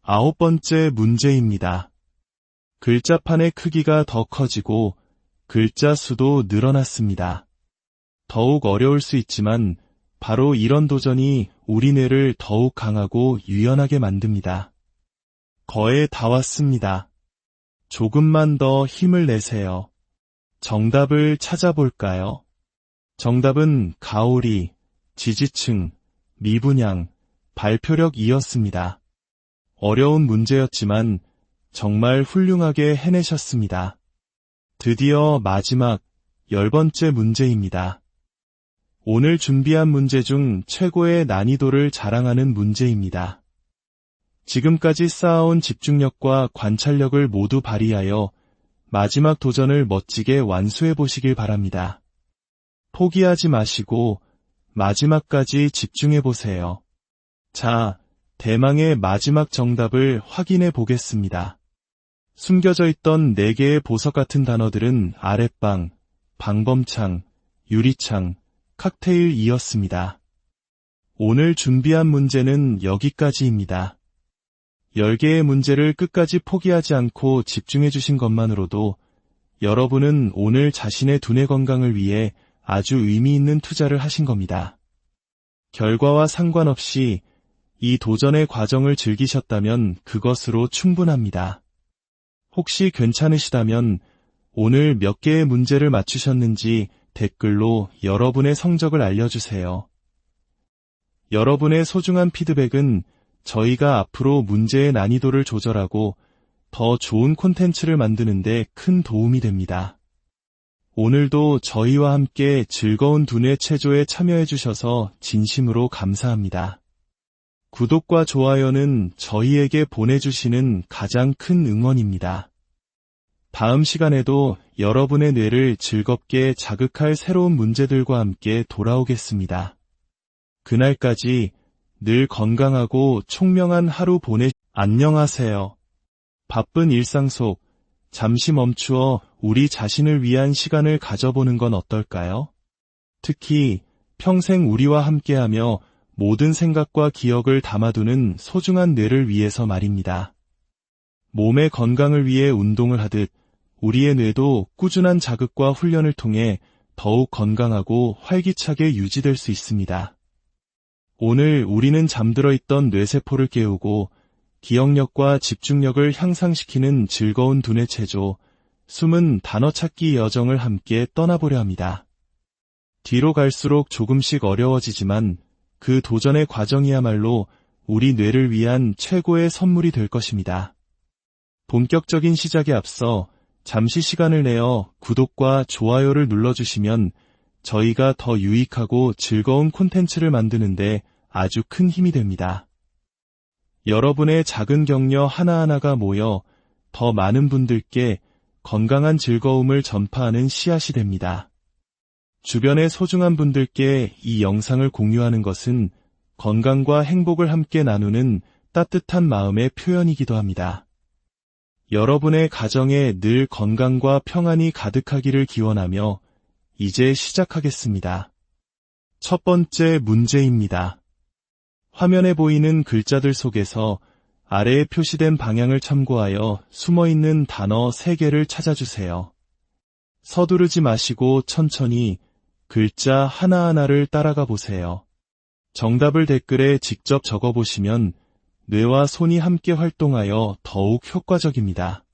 9번째 문제입니다. 글자판의 크기가 더 커지고 글자 수도 늘어났습니다. 더욱 어려울 수 있지만 바로 이런 도전이 우리 뇌를 더욱 강하고 유연하게 만듭니다. 거의 다 왔습니다. 조금만 더 힘을 내세요. 정답을 찾아볼까요? 정답은 가오리, 지지층, 미분양, 발표력이었습니다. 어려운 문제였지만 정말 훌륭하게 해내셨습니다. 드디어 마지막 10번째 문제입니다. 오늘 준비한 문제 중 최고의 난이도를 자랑하는 문제입니다. 지금까지 쌓아온 집중력과 관찰력을 모두 발휘하여 마지막 도전을 멋지게 완수해 보시길 바랍니다. 포기하지 마시고 마지막까지 집중해 보세요. 자, 대망의 마지막 정답을 확인해 보겠습니다. 숨겨져 있던 4개의 보석 같은 단어들은 아랫방, 방범창, 유리창, 칵테일이었습니다. 오늘 준비한 문제는 여기까지입니다. 10개의 문제를 끝까지 포기하지 않고 집중해 주신 것만으로도 여러분은 오늘 자신의 두뇌 건강을 위해 아주 의미 있는 투자를 하신 겁니다. 결과와 상관없이 이 도전의 과정을 즐기셨다면 그것으로 충분합니다. 혹시 괜찮으시다면 오늘 몇 개의 문제를 맞추셨는지 댓글로 여러분의 성적을 알려주세요. 여러분의 소중한 피드백은 저희가 앞으로 문제의 난이도를 조절하고 더 좋은 콘텐츠를 만드는 데 큰 도움이 됩니다. 오늘도 저희와 함께 즐거운 두뇌 체조에 참여해 주셔서 진심으로 감사합니다. 구독과 좋아요는 저희에게 보내주시는 가장 큰 응원입니다. 다음 시간에도 여러분의 뇌를 즐겁게 자극할 새로운 문제들과 함께 돌아오겠습니다. 그날까지 늘 건강하고 총명한 하루 안녕하세요. 바쁜 일상 속 잠시 멈추어 우리 자신을 위한 시간을 가져보는 건 어떨까요? 특히 평생 우리와 함께하며 모든 생각과 기억을 담아두는 소중한 뇌를 위해서 말입니다. 몸의 건강을 위해 운동을 하듯 우리의 뇌도 꾸준한 자극과 훈련을 통해 더욱 건강하고 활기차게 유지될 수 있습니다. 오늘 우리는 잠들어 있던 뇌세포를 깨우고 기억력과 집중력을 향상시키는 즐거운 두뇌 체조, 숨은 단어 찾기 여정을 함께 떠나보려 합니다. 뒤로 갈수록 조금씩 어려워지지만 그 도전의 과정이야말로 우리 뇌를 위한 최고의 선물이 될 것입니다. 본격적인 시작에 앞서 잠시 시간을 내어 구독과 좋아요를 눌러주시면 저희가 더 유익하고 즐거운 콘텐츠를 만드는데 아주 큰 힘이 됩니다. 여러분의 작은 격려 하나하나가 모여 더 많은 분들께 건강한 즐거움을 전파하는 씨앗이 됩니다. 주변의 소중한 분들께 이 영상을 공유하는 것은 건강과 행복을 함께 나누는 따뜻한 마음의 표현이기도 합니다. 여러분의 가정에 늘 건강과 평안이 가득하기를 기원하며 이제 시작하겠습니다. 첫 번째 문제입니다. 화면에 보이는 글자들 속에서 아래에 표시된 방향을 참고하여 숨어있는 단어 3개를 찾아주세요. 서두르지 마시고 천천히 글자 하나하나를 따라가 보세요. 정답을 댓글에 직접 적어보시면 뇌와 손이 함께 활동하여 더욱 효과적입니다.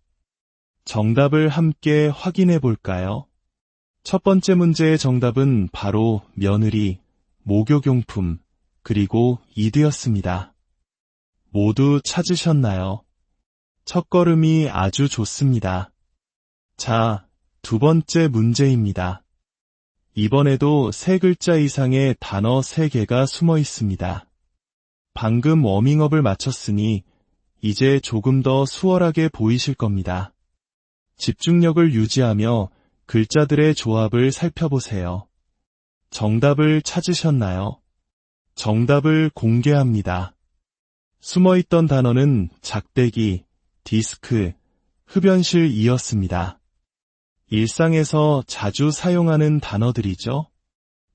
정답을 함께 확인해 볼까요? 첫 번째 문제의 정답은 바로 며느리, 목욕용품, 그리고 이드였습니다. 모두 찾으셨나요? 첫걸음이 아주 좋습니다. 자, 두 번째 문제입니다. 이번에도 세 글자 이상의 단어 3개가 숨어 있습니다. 방금 워밍업을 마쳤으니 이제 조금 더 수월하게 보이실 겁니다. 집중력을 유지하며 글자들의 조합을 살펴보세요. 정답을 찾으셨나요? 정답을 공개합니다. 숨어있던 단어는 작대기, 디스크, 흡연실이었습니다. 일상에서 자주 사용하는 단어들이죠.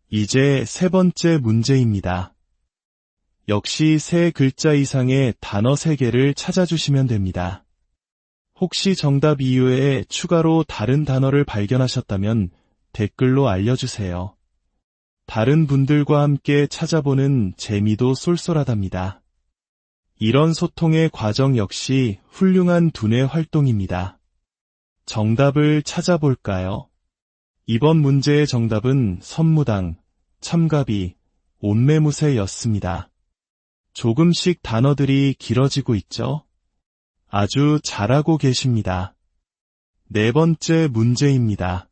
이제 세 번째 문제입니다. 역시 세 글자 이상의 단어 3개를 찾아주시면 됩니다. 혹시 정답 이외에 추가로 다른 단어를 발견하셨다면 댓글로 알려주세요. 다른 분들과 함께 찾아보는 재미도 쏠쏠하답니다. 이런 소통의 과정 역시 훌륭한 두뇌 활동입니다. 정답을 찾아볼까요? 이번 문제의 정답은 선무당, 참가비, 온매무새였습니다. 조금씩 단어들이 길어지고 있죠? 아주 잘하고 계십니다. 네 번째 문제입니다.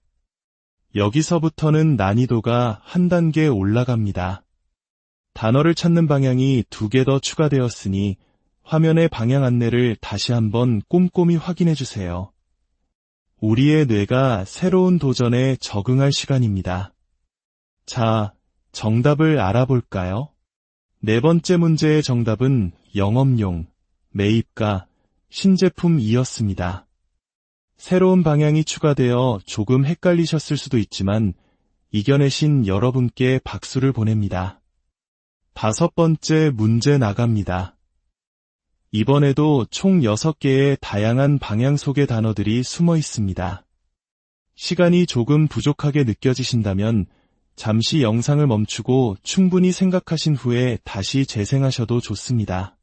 여기서부터는 난이도가 한 단계 올라갑니다. 단어를 찾는 방향이 2개 더 추가되었으니 화면의 방향 안내를 다시 한번 꼼꼼히 확인해 주세요. 우리의 뇌가 새로운 도전에 적응할 시간입니다. 자, 정답을 알아볼까요? 네 번째 문제의 정답은 영업용, 매입가, 신제품이었습니다. 새로운 방향이 추가되어 조금 헷갈리셨을 수도 있지만 이겨내신 여러분께 박수를 보냅니다. 5번째 문제 나갑니다. 이번에도 총 6개의 다양한 방향 속의 단어들이 숨어 있습니다. 시간이 조금 부족하게 느껴지신다면 잠시 영상을 멈추고 충분히 생각하신 후에 다시 재생하셔도 좋습니다.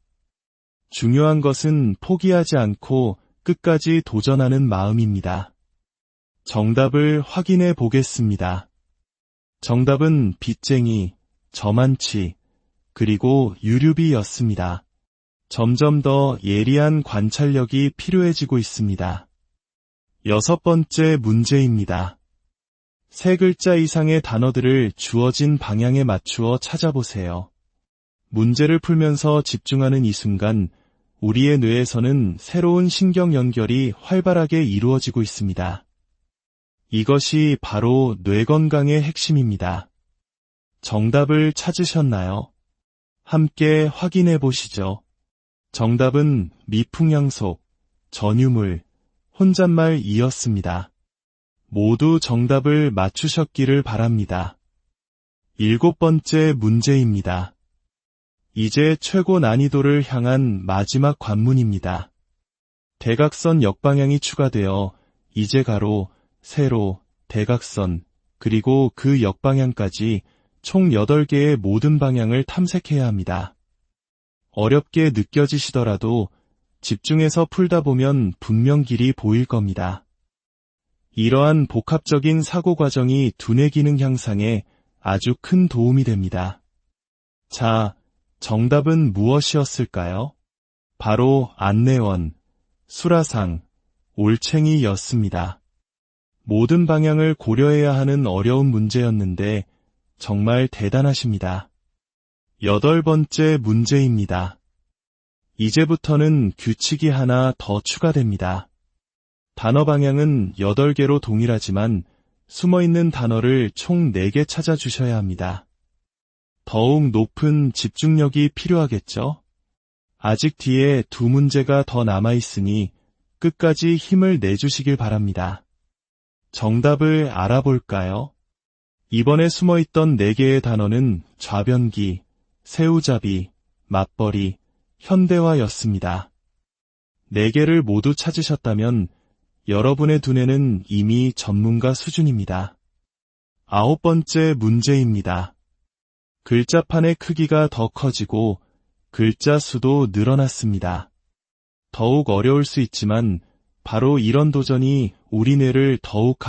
중요한 것은 포기하지 않고 끝까지 도전하는 마음입니다. 정답을 확인해 보겠습니다. 정답은 빚쟁이, 저만치, 그리고 유류비였습니다. 점점 더 예리한 관찰력이 필요해지고 있습니다. 6번째 문제입니다. 세 글자 이상의 단어들을 주어진 방향에 맞추어 찾아보세요. 문제를 풀면서 집중하는 이 순간 우리의 뇌에서는 새로운 신경 연결이 활발하게 이루어지고 있습니다. 이것이 바로 뇌 건강의 핵심입니다. 정답을 찾으셨나요? 함께 확인해 보시죠. 정답은 미풍양속, 전유물, 혼잣말이었습니다. 모두 정답을 맞추셨기를 바랍니다. 7번째 문제입니다. 이제 최고 난이도를 향한 마지막 관문입니다. 대각선 역방향이 추가되어 이제 가로, 세로, 대각선, 그리고 그 역방향까지 총 8개의 모든 방향을 탐색해야 합니다. 어렵게 느껴지시더라도 집중해서 풀다 보면 분명 길이 보일 겁니다. 이러한 복합적인 사고 과정이 두뇌 기능 향상에 아주 큰 도움이 됩니다. 자, 정답은 무엇이었을까요? 바로 안내원, 수라상, 올챙이였습니다. 모든 방향을 고려해야 하는 어려운 문제였는데 정말 대단하십니다. 8번째 문제입니다. 이제부터는 규칙이 하나 더 추가됩니다. 단어 방향은 8개로 동일하지만 숨어있는 단어를 총 4개 찾아주셔야 합니다. 더욱 높은 집중력이 필요하겠죠? 아직 뒤에 2 문제가 더 남아있으니 끝까지 힘을 내주시길 바랍니다. 정답을 알아볼까요? 이번에 숨어있던 4개의 단어는 좌변기, 새우잡이, 맞벌이, 현대화였습니다. 4개를 모두 찾으셨다면 여러분의 두뇌는 이미 전문가 수준입니다. 9번째 문제입니다. 글자판의 크기가 더 커지고 글자 수도 늘어났습니다. 더욱 어려울 수 있지만 바로 이런 도전이 우리 뇌를 더욱